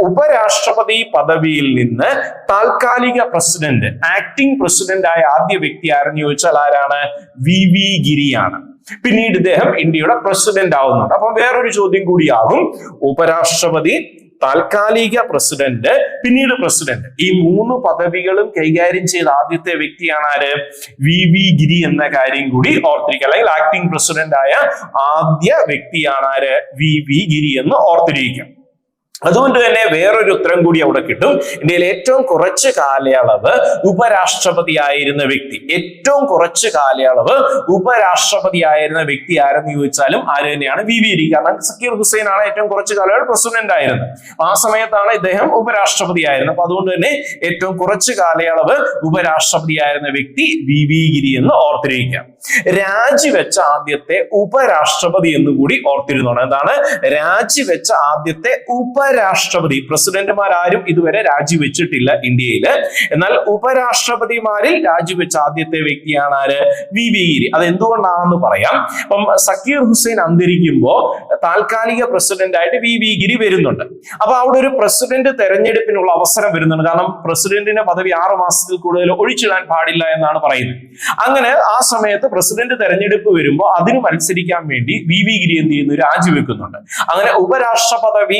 Speaker 1: ഉപരാഷ്ട്രപതി പദവിയിൽ നിന്ന് താൽക്കാലിക പ്രസിഡന്റ്, ആക്ടിംഗ് പ്രസിഡന്റ് ആയ ആദ്യ വ്യക്തി ആരെന്ന് ചോദിച്ചാൽ ആരാണ്? വി ഗിരിയാണ്. പിന്നീട് ഇദ്ദേഹം ഇന്ത്യയുടെ പ്രസിഡന്റ് ആവുന്നുണ്ട്. അപ്പൊ വേറൊരു ചോദ്യം കൂടിയാകും, ഉപരാഷ്ട്രപതി, താൽക്കാലിക പ്രസിഡന്റ്, പിന്നീട് പ്രസിഡന്റ്, ഈ മൂന്ന് പദവികളും കൈകാര്യം ചെയ്ത ആദ്യത്തെ വ്യക്തിയാണ് ആര്? വി ഗിരി എന്ന കാര്യം കൂടി ഓർത്തിരിക്കുക. അല്ലെങ്കിൽ ആക്ടിംഗ് പ്രസിഡന്റ് ആയ ആദ്യ വ്യക്തിയാണ് ആര്? വി ഗിരി എന്ന് ഓർത്തിരിക്കുക. അതുകൊണ്ട് തന്നെ വേറൊരു ഉത്തരം കൂടി അവിടെ കിട്ടും. ഇന്ത്യയിൽ ഏറ്റവും കുറച്ച് കാലയളവ് ഉപരാഷ്ട്രപതി ആയിരുന്ന വ്യക്തി, ഏറ്റവും കുറച്ച് കാലയളവ് ഉപരാഷ്ട്രപതി ആയിരുന്ന വ്യക്തി ആരെന്ന് ചോദിച്ചാലും ആര് തന്നെയാണ്? വി ഗിരി. കാരണം സക്കീർ ഹുസൈൻ ആണ് ഏറ്റവും കുറച്ച് കാലയളവ് പ്രസിഡന്റ് ആയിരുന്നത്. ആ സമയത്താണ് ഇദ്ദേഹം ഉപരാഷ്ട്രപതി ആയിരുന്നത്. അപ്പൊ അതുകൊണ്ട് തന്നെ ഏറ്റവും കുറച്ച് കാലയളവ് ഉപരാഷ്ട്രപതി ആയിരുന്ന വ്യക്തി വി ഗിരി എന്ന് ഓർത്തിരിക്കുക. രാജിവെച്ച ആദ്യത്തെ ഉപരാഷ്ട്രപതി എന്ന് കൂടി ഓർത്തിരുന്നോണം. എന്താണ്? രാജിവെച്ച ആദ്യത്തെ ഉപരാഷ്ട്രപതി. പ്രസിഡന്റുമാരും ഇതുവരെ രാജിവെച്ചിട്ടില്ല ഇന്ത്യയില്. എന്നാൽ ഉപരാഷ്ട്രപതിമാരിൽ രാജിവെച്ച ആദ്യത്തെ വ്യക്തിയാണ് ആര്? വി ഗിരി. അത് എന്തുകൊണ്ടാണെന്ന് പറയാം. അപ്പം സക്കീർ ഹുസൈൻ അന്തരിക്കുമ്പോൾ താൽക്കാലിക പ്രസിഡന്റ് ആയിട്ട് വി ഗിരി വരുന്നുണ്ട്. അപ്പൊ അവിടെ ഒരു പ്രസിഡന്റ് തെരഞ്ഞെടുപ്പിനുള്ള അവസരം വരുന്നുണ്ട്. കാരണം പ്രസിഡന്റിന്റെ പദവി 6 മാസത്തിൽ കൂടുതൽ ഒഴിച്ചിടാൻ പാടില്ല എന്നാണ് പറയുന്നത്. അങ്ങനെ ആ സമയത്ത് പ്രസിഡന്റ് തെരഞ്ഞെടുപ്പ് വരുമ്പോൾ അതിന് മത്സരിക്കാൻ വേണ്ടി വി ഗിരി എന്ത് ചെയ്യുന്നു? രാജിവെക്കുന്നുണ്ട്. അങ്ങനെ ഉപരാഷ്ട്ര പദവി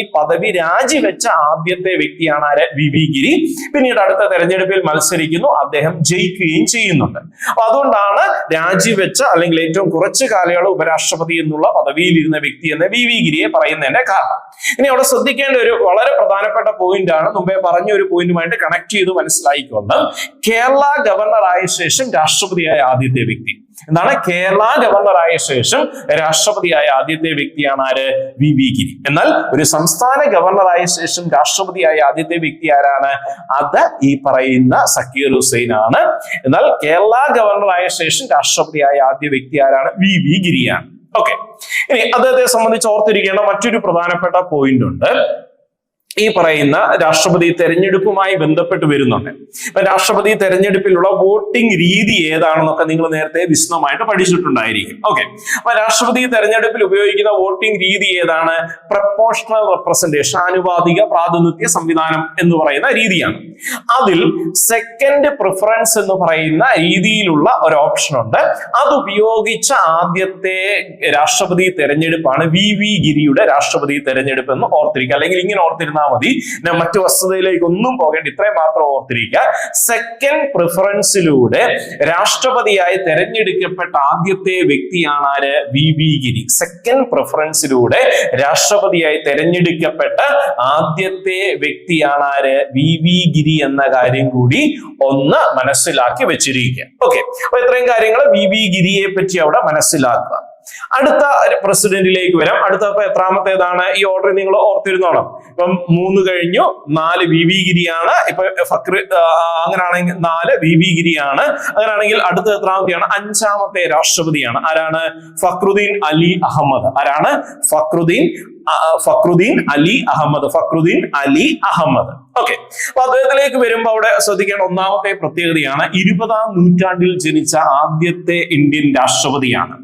Speaker 1: രാജിവെച്ച ആദ്യത്തെ വ്യക്തിയാണ് ആര്? വി ഗിരി. പിന്നീട് അടുത്ത തെരഞ്ഞെടുപ്പിൽ മത്സരിക്കുന്നു, അദ്ദേഹം ജയിക്കുകയും ചെയ്യുന്നുണ്ട്. അപ്പൊ അതുകൊണ്ടാണ് രാജിവെച്ച അല്ലെങ്കിൽ ഏറ്റവും കുറച്ച് കാലയളവ് ഉപരാഷ്ട്രപതി എന്നുള്ള പദവിയിൽ ഇരുന്ന വ്യക്തി എന്ന് വി ഗിരിയെ പറയുന്നതിന്റെ കാരണം. ഇനി അവിടെ ശ്രദ്ധിക്കേണ്ട ഒരു വളരെ പ്രധാനപ്പെട്ട പോയിന്റ് ആണ്, മുമ്പേ പറഞ്ഞ ഒരു പോയിന്റുമായിട്ട് കണക്ട് ചെയ്ത് മനസ്സിലായിക്കൊണ്ട്, കേരള ഗവർണറായ ശേഷം രാഷ്ട്രപതിയായ ആദ്യത്തെ വ്യക്തി. എന്താണ്? കേരള ഗവർണറായ ശേഷം രാഷ്ട്രപതിയായ ആദ്യത്തെ വ്യക്തിയാണ് ആര്? വി ഗിരി. എന്നാൽ ഒരു സംസ്ഥാന ഗവർണറായ ശേഷം രാഷ്ട്രപതിയായ ആദ്യത്തെ വ്യക്തി ആരാണ്? അത് ഈ പറയുന്ന സക്കീർ ഹുസൈൻ ആണ്. എന്നാൽ കേരള ഗവർണറായ ശേഷം രാഷ്ട്രപതിയായ ആദ്യ വ്യക്തി ആരാണ്? വി ഗിരിയാണ്. ഓക്കെ, ഇനി അദ്ദേഹത്തെ സംബന്ധിച്ച് ഓർത്തിരിക്കേണ്ട മറ്റൊരു പ്രധാനപ്പെട്ട പോയിന്റ് ഉണ്ട്. ഈ പറയുന്ന രാഷ്ട്രപതി തെരഞ്ഞെടുപ്പുമായി ബന്ധപ്പെട്ട് വരുന്നുണ്ട്. ഇപ്പൊ രാഷ്ട്രപതി തെരഞ്ഞെടുപ്പിലുള്ള വോട്ടിംഗ് രീതി ഏതാണെന്നൊക്കെ നിങ്ങൾ നേരത്തെ വിശദമായിട്ട് പഠിച്ചിട്ടുണ്ടായിരിക്കും. ഓക്കെ, അപ്പൊ രാഷ്ട്രപതി തെരഞ്ഞെടുപ്പിൽ ഉപയോഗിക്കുന്ന വോട്ടിംഗ് രീതി ഏതാണ്? പ്രപ്പോർഷണൽ റെപ്രസെന്റേഷൻ, ആനുപാതിക പ്രാതിനിധ്യ സംവിധാനം എന്ന് പറയുന്ന രീതിയാണ്. അതിൽ സെക്കൻഡ് പ്രിഫറൻസ് എന്ന് പറയുന്ന രീതിയിലുള്ള ഒരു ഓപ്ഷൻ ഉണ്ട്. അത് ഉപയോഗിച്ച ആദ്യത്തെ രാഷ്ട്രപതി തെരഞ്ഞെടുപ്പാണ് വി ഗിരിയുടെ രാഷ്ട്രപതി തെരഞ്ഞെടുപ്പ് എന്ന് ഓർത്തിരിക്കുക. അല്ലെങ്കിൽ ഇങ്ങനെ ഓർത്തിരുന്ന മതി, ഞാൻ മറ്റു വസ്തുതയിലേക്ക് ഒന്നും പോകേണ്ട, ഇത്രയും മാത്രം ഓർത്തിരിക്കുക. സെക്കൻഡ് പ്രിഫറൻസിലൂടെ രാഷ്ട്രപതിയായി തെരഞ്ഞെടുക്കപ്പെട്ട ആദ്യത്തെ വ്യക്തിയാണ് ആര്? വി ഗിരി. സെക്കൻഡ് പ്രിഫറൻസിലൂടെ രാഷ്ട്രപതിയായി തെരഞ്ഞെടുക്കപ്പെട്ട ആദ്യത്തെ വ്യക്തിയാണ് ആര്? വി ഗിരി എന്ന കാര്യം കൂടി ഒന്ന് മനസ്സിലാക്കി വെച്ചിരിക്കുക. ഓക്കെ, അപ്പൊ ഇത്രയും കാര്യങ്ങൾ വി ഗിരിയെ പറ്റി അവിടെ മനസ്സിലാക്കുക. അടുത്ത പ്രസിഡന്റിലേക്ക് വരാം. അടുത്ത എത്രാമത്തേതാണ് ഈ ഓർഡർ നിങ്ങൾ ഓർത്തിരുന്നോണം. ഇപ്പം 3 കഴിഞ്ഞു, 4 വി ഗിരിയാണ്. ഇപ്പൊ അങ്ങനെയാണെങ്കിൽ 4 വി ഗിരിയാണ്. അങ്ങനെയാണെങ്കിൽ അടുത്ത എത്രാമത്തെയാണ്? 5ാമത്തെ രാഷ്ട്രപതിയാണ്. ആരാണ്? ഫക്രുദ്ദീൻ അലി അഹമ്മദ്. ആരാണ്? ഫക്രുദ്ദീൻ അലി അഹമ്മദ്. ഓക്കെ, അപ്പൊ അദ്ദേഹത്തിലേക്ക് വരുമ്പോ അവിടെ ശ്രദ്ധിക്കേണ്ട ഒന്നാമത്തെ പ്രത്യേകതയാണ് 20ാം നൂറ്റാണ്ടിൽ ജനിച്ച ആദ്യത്തെ ഇന്ത്യൻ രാഷ്ട്രപതിയാണ്.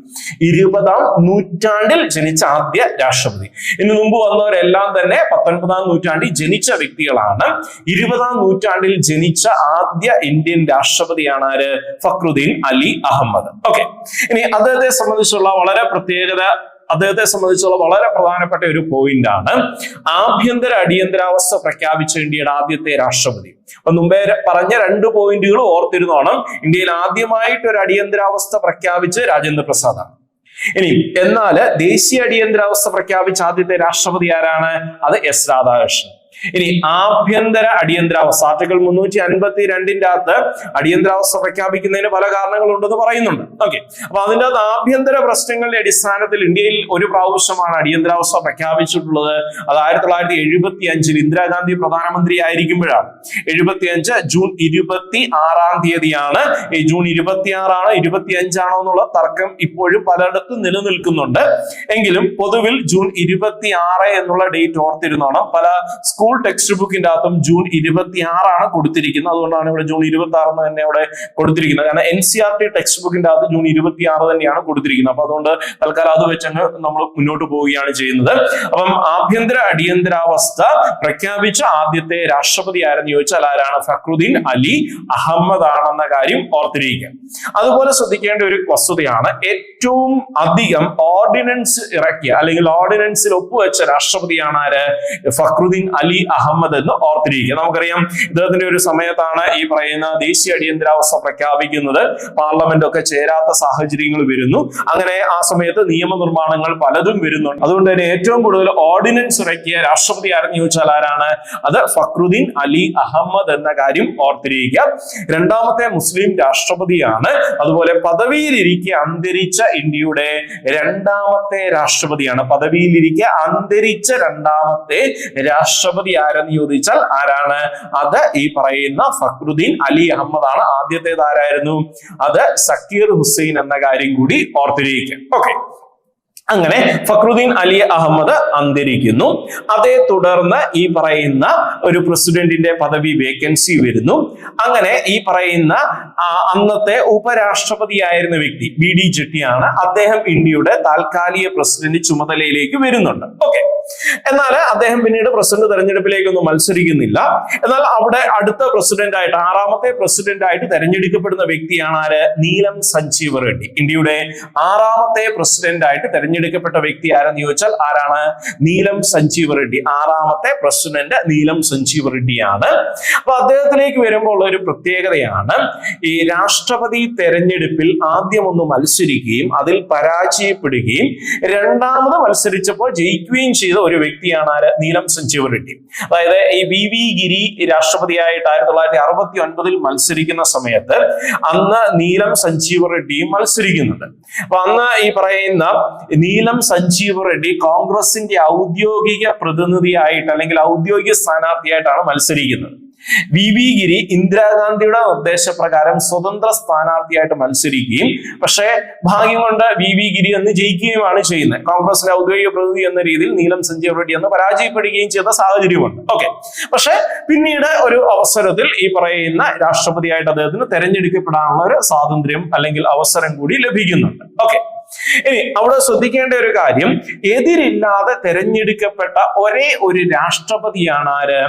Speaker 1: 20ാം നൂറ്റാണ്ടിൽ ജനിച്ച ആദ്യ രാഷ്ട്രപതി. ഇതിനു മുമ്പ് വന്നവരെല്ലാം തന്നെ 19ാം നൂറ്റാണ്ടിൽ ജനിച്ച വ്യക്തികളാണ്. 20ാം നൂറ്റാണ്ടിൽ ജനിച്ച ആദ്യ ഇന്ത്യൻ രാഷ്ട്രപതിയാണ് ആര്? ഫക്രുദ്ദീൻ അലി അഹമ്മദ്. ഓക്കെ, ഇനി അദ്ദേഹത്തെ സംബന്ധിച്ചുള്ള വളരെ പ്രധാനപ്പെട്ട ഒരു പോയിന്റ് ആണ് ആഭ്യന്തര അടിയന്തരാവസ്ഥ പ്രഖ്യാപിച്ച ഇന്ത്യയുടെ ആദ്യത്തെ രാഷ്ട്രപതി. അപ്പൊ മുമ്പേ പറഞ്ഞ 2 പോയിന്റുകൾ ഓർത്തിരുന്നോണം. ഇന്ത്യയിൽ ആദ്യമായിട്ട് ഒരു അടിയന്തരാവസ്ഥ പ്രഖ്യാപിച്ച് രാജേന്ദ്ര പ്രസാദാണ്. ഇനി എന്നാൽ ദേശീയ അടിയന്തരാവസ്ഥ പ്രഖ്യാപിച്ച ആദ്യത്തെ രാഷ്ട്രപതി ആരാണ്? അത് എസ് രാധാകൃഷ്ണൻ. ഇനി ആഭ്യന്തര അടിയന്തരാവസ്ഥ ആർട്ടിക്കിൾ 352 അകത്ത് അടിയന്തരാവസ്ഥ പ്രഖ്യാപിക്കുന്നതിന് പല കാരണങ്ങളുണ്ടെന്ന് പറയുന്നുണ്ട്. ഓക്കെ, അപ്പൊ അതിൻ്റെ അകത്ത് ആഭ്യന്തര പ്രശ്നങ്ങളുടെ അടിസ്ഥാനത്തിൽ ഇന്ത്യയിൽ ഒരു പ്രാവശ്യമാണ് അടിയന്തരാവസ്ഥ പ്രഖ്യാപിച്ചിട്ടുള്ളത്. അത് 1975 ഇന്ദിരാഗാന്ധി പ്രധാനമന്ത്രി ആയിരിക്കുമ്പോഴാണ്. 75 ജൂൺ 26-ാം തീയതിയാണ്. ഈ ജൂൺ 26 25 എന്നുള്ള തർക്കം ഇപ്പോഴും പലയിടത്തും നിലനിൽക്കുന്നുണ്ട്. എങ്കിലും പൊതുവിൽ ജൂൺ 26 എന്നുള്ള ഡേറ്റ് ഓർത്തിരുന്നോണം. പല സ്കൂൾ ടെക്സ്റ്റ് ബുക്കിന്റെ അകത്തും ജൂൺ 26 കൊടുത്തിരിക്കുന്നത്. അതുകൊണ്ടാണ് ഇവിടെ ജൂൺ 26 എന്ന് തന്നെ അവിടെ കൊടുത്തിരിക്കുന്നത്. കാരണം NCERT ടെക്സ്റ്റ് ബുക്കിന്റെ അകത്ത് ജൂൺ 26 തന്നെയാണ് കൊടുത്തിരിക്കുന്നത്. അപ്പൊ അതുകൊണ്ട് തൽക്കാലം അത് വെച്ചങ്ങ് നമ്മൾ മുന്നോട്ട് പോവുകയാണ് ചെയ്യുന്നത്. അപ്പം ആഭ്യന്തര അടിയന്തരാവസ്ഥ പ്രഖ്യാപിച്ച ആദ്യത്തെ രാഷ്ട്രപതി ആരെന്ന് ചോദിച്ചാൽ ആരാണ്? ഫക്രുദ്ദീൻ അലി അഹമ്മദ് ആണെന്ന കാര്യം ഓർത്തിരിക്കുക. അതുപോലെ ശ്രദ്ധിക്കേണ്ട ഒരു വസ്തുതയാണ് ഏറ്റവും അധികം ഓർഡിനൻസ് ഇറക്കിയ അല്ലെങ്കിൽ ഓർഡിനൻസിൽ ഒപ്പുവെച്ച രാഷ്ട്രപതിയാണ് ആര്? ഫക്രുദ്ദീൻ അലി അഹമ്മദ് എന്ന് ഓർത്തിരിക്കുക. നമുക്കറിയാം ഇദ്ദേഹത്തിന്റെ ഒരു സമയത്താണ് ഈ പറയുന്ന ദേശീയ അടിയന്തരാവസ്ഥ പ്രഖ്യാപിക്കുന്നത്. പാർലമെന്റ് ഒക്കെ ചേരാത്ത സാഹചര്യങ്ങൾ വരുന്നു. അങ്ങനെ ആ സമയത്ത് നിയമനിർമ്മാണങ്ങൾ പലതും വരുന്നുണ്ട്. അതുകൊണ്ട് തന്നെ ഏറ്റവും കൂടുതൽ ഓർഡിനൻസ് ഇറക്കിയ രാഷ്ട്രപതി ആരെന്ന് ചോദിച്ചാൽ ആരാണ്? അത് ഫക്രുദ്ദീൻ അലി അഹമ്മദ് എന്ന കാര്യം ഓർത്തിരിക്കുക. 2ാമത്തെ മുസ്ലിം രാഷ്ട്രപതിയാണ്. അതുപോലെ പദവിയിലിരിക്കെ അന്തരിച്ച ഇന്ത്യയുടെ 2ാമത്തെ രാഷ്ട്രപതിയാണ്. പദവിയിലിരിക്കെ അന്തരിച്ച 2ാമത്തെ രാഷ്ട്രപതി ആരെന്ന് ചോദിച്ചാൽ ആരാണ്? അത് ഈ പറയുന്ന ഫക്രുദ്ദീൻ അലി അഹമ്മദ് ആണ്. ആദ്യത്തേത് ആരായിരുന്നു? അത് സക്കീർ ഹുസൈൻ എന്ന കാര്യം കൂടി ഓർത്തിരിക്കുക. ഓക്കെ, അങ്ങനെ ഫക്രുദ്ദീൻ അലി അഹമ്മദ് അന്തരിക്കുന്നു. അതേ തുടർന്ന് ഈ പറയുന്ന ഒരു പ്രസിഡന്റിന്റെ പദവി വേക്കൻസി വരുന്നു. അങ്ങനെ ഈ പറയുന്ന അന്നത്തെ ഉപരാഷ്ട്രപതിയായിരുന്ന വ്യക്തി BD ജെട്ടിയാണ്. അദ്ദേഹം ഇന്ത്യയുടെ താൽക്കാലിക പ്രസിഡന്റ് ചുമതലയിലേക്ക് വരുന്നുണ്ട്. ഓക്കെ, എന്നാൽ അദ്ദേഹം പിന്നീട് പ്രസിഡന്റ് തെരഞ്ഞെടുപ്പിലേക്കൊന്നും മത്സരിക്കുന്നില്ല. എന്നാൽ അവിടെ അടുത്ത പ്രസിഡന്റ് ആയിട്ട് 6ാമത്തെ പ്രസിഡന്റ് ആയിട്ട് തെരഞ്ഞെടുക്കപ്പെടുന്ന വ്യക്തിയാണ് ആര്? നീലം സഞ്ജീവ റെഡ്ഡി. ഇന്ത്യയുടെ 6ാമത്തെ പ്രസിഡന്റ് ആയിട്ട് തെരഞ്ഞെടുക്കപ്പെട്ട വ്യക്തി ആരെന്ന് ചോദിച്ചാൽ ആരാണ്? നീലം സഞ്ജീവ റെഡ്ഡി. 6ാമത്തെ പ്രസിഡന്റ് നീലം സഞ്ജീവ റെഡ്ഡിയാണ്. അപ്പൊ അദ്ദേഹത്തിലേക്ക് വരുമ്പോൾ ഒരു പ്രത്യേകതയാണ് ഈ രാഷ്ട്രപതി തെരഞ്ഞെടുപ്പിൽ ആദ്യം ഒന്ന് മത്സരിക്കുകയും അതിൽ പരാജയപ്പെടുകയും 2ാമത് മത്സരിച്ചപ്പോൾ ജയിക്കുകയും ചെയ്ത ഒരു വ്യക്തിയാണ് ആര്? നീലം സഞ്ജീവ റെഡ്ഡി. അതായത് ഈ VV ഗിരി രാഷ്ട്രപതിയായിട്ട് 1969 മത്സരിക്കുന്ന സമയത്ത് അന്ന് നീലം സഞ്ജീവ റെഡ്ഡിയും മത്സരിക്കുന്നുണ്ട്. അപ്പൊ അന്ന് ഈ പറയുന്ന നീലം സഞ്ജീവ റെഡ്ഡി കോൺഗ്രസിന്റെ ഔദ്യോഗിക പ്രതിനിധിയായിട്ട് അല്ലെങ്കിൽ ഔദ്യോഗിക സ്ഥാനാർത്ഥിയായിട്ടാണ് മത്സരിക്കുന്നത്. VV ഗിരി ഇന്ദിരാഗാന്ധിയുടെ നിർദ്ദേശപ്രകാരം സ്വതന്ത്ര സ്ഥാനാർത്ഥിയായിട്ട് മത്സരിക്കുകയും പക്ഷേ ഭാഗ്യം കൊണ്ട് VV ഗിരി എന്ന് ജയിക്കുകയുമാണ് ചെയ്യുന്നത്. കോൺഗ്രസിന്റെ ഔദ്യോഗിക പ്രതിനിധി എന്ന രീതിയിൽ നീലം സഞ്ജീവ റെഡ്ഡി എന്ന് പരാജയപ്പെടുകയും ചെയ്ത സാഹചര്യമുണ്ട്. ഓക്കെ, പക്ഷെ പിന്നീട് ഒരു അവസരത്തിൽ ഈ പറയുന്ന രാഷ്ട്രപതിയായിട്ട് അദ്ദേഹത്തിന് തെരഞ്ഞെടുക്കപ്പെടാനുള്ള ഒരു സ്വാതന്ത്ര്യം അല്ലെങ്കിൽ അവസരം കൂടി ലഭിക്കുന്നുണ്ട്. ഓക്കെ, ഇനി അവിടെ ശ്രദ്ധിക്കേണ്ട ഒരു കാര്യം, എതിരില്ലാതെ തെരഞ്ഞെടുക്കപ്പെട്ട ഒരേ ഒരു രാഷ്ട്രപതിയാണ് ആര്?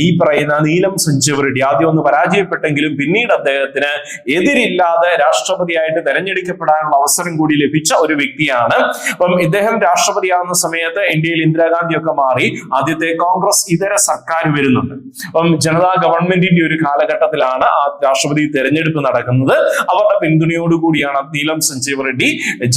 Speaker 1: ഈ പറയുന്ന നീലം സഞ്ജീവ റെഡ്ഡി. ആദ്യം ഒന്ന് പരാജയപ്പെട്ടെങ്കിലും പിന്നീട് അദ്ദേഹത്തിന് എതിരില്ലാതെ രാഷ്ട്രപതിയായിട്ട് തെരഞ്ഞെടുക്കപ്പെടാനുള്ള അവസരം കൂടി ലഭിച്ച ഒരു വ്യക്തിയാണ്. അപ്പം ഇദ്ദേഹം രാഷ്ട്രപതിയാകുന്ന സമയത്ത് ഇന്ത്യയിൽ ഇന്ദിരാഗാന്ധി ഒക്കെ മാറി ആദ്യത്തെ കോൺഗ്രസ് ഇതര സർക്കാർ വരുന്നുണ്ട്. അപ്പം ജനതാ ഗവൺമെന്റിന്റെ ഒരു കാലഘട്ടത്തിലാണ് ആ രാഷ്ട്രപതി തെരഞ്ഞെടുപ്പ് നടക്കുന്നത്. അവരുടെ പിന്തുണയോടുകൂടിയാണ് നീലം സഞ്ജീവ റെഡ്ഡി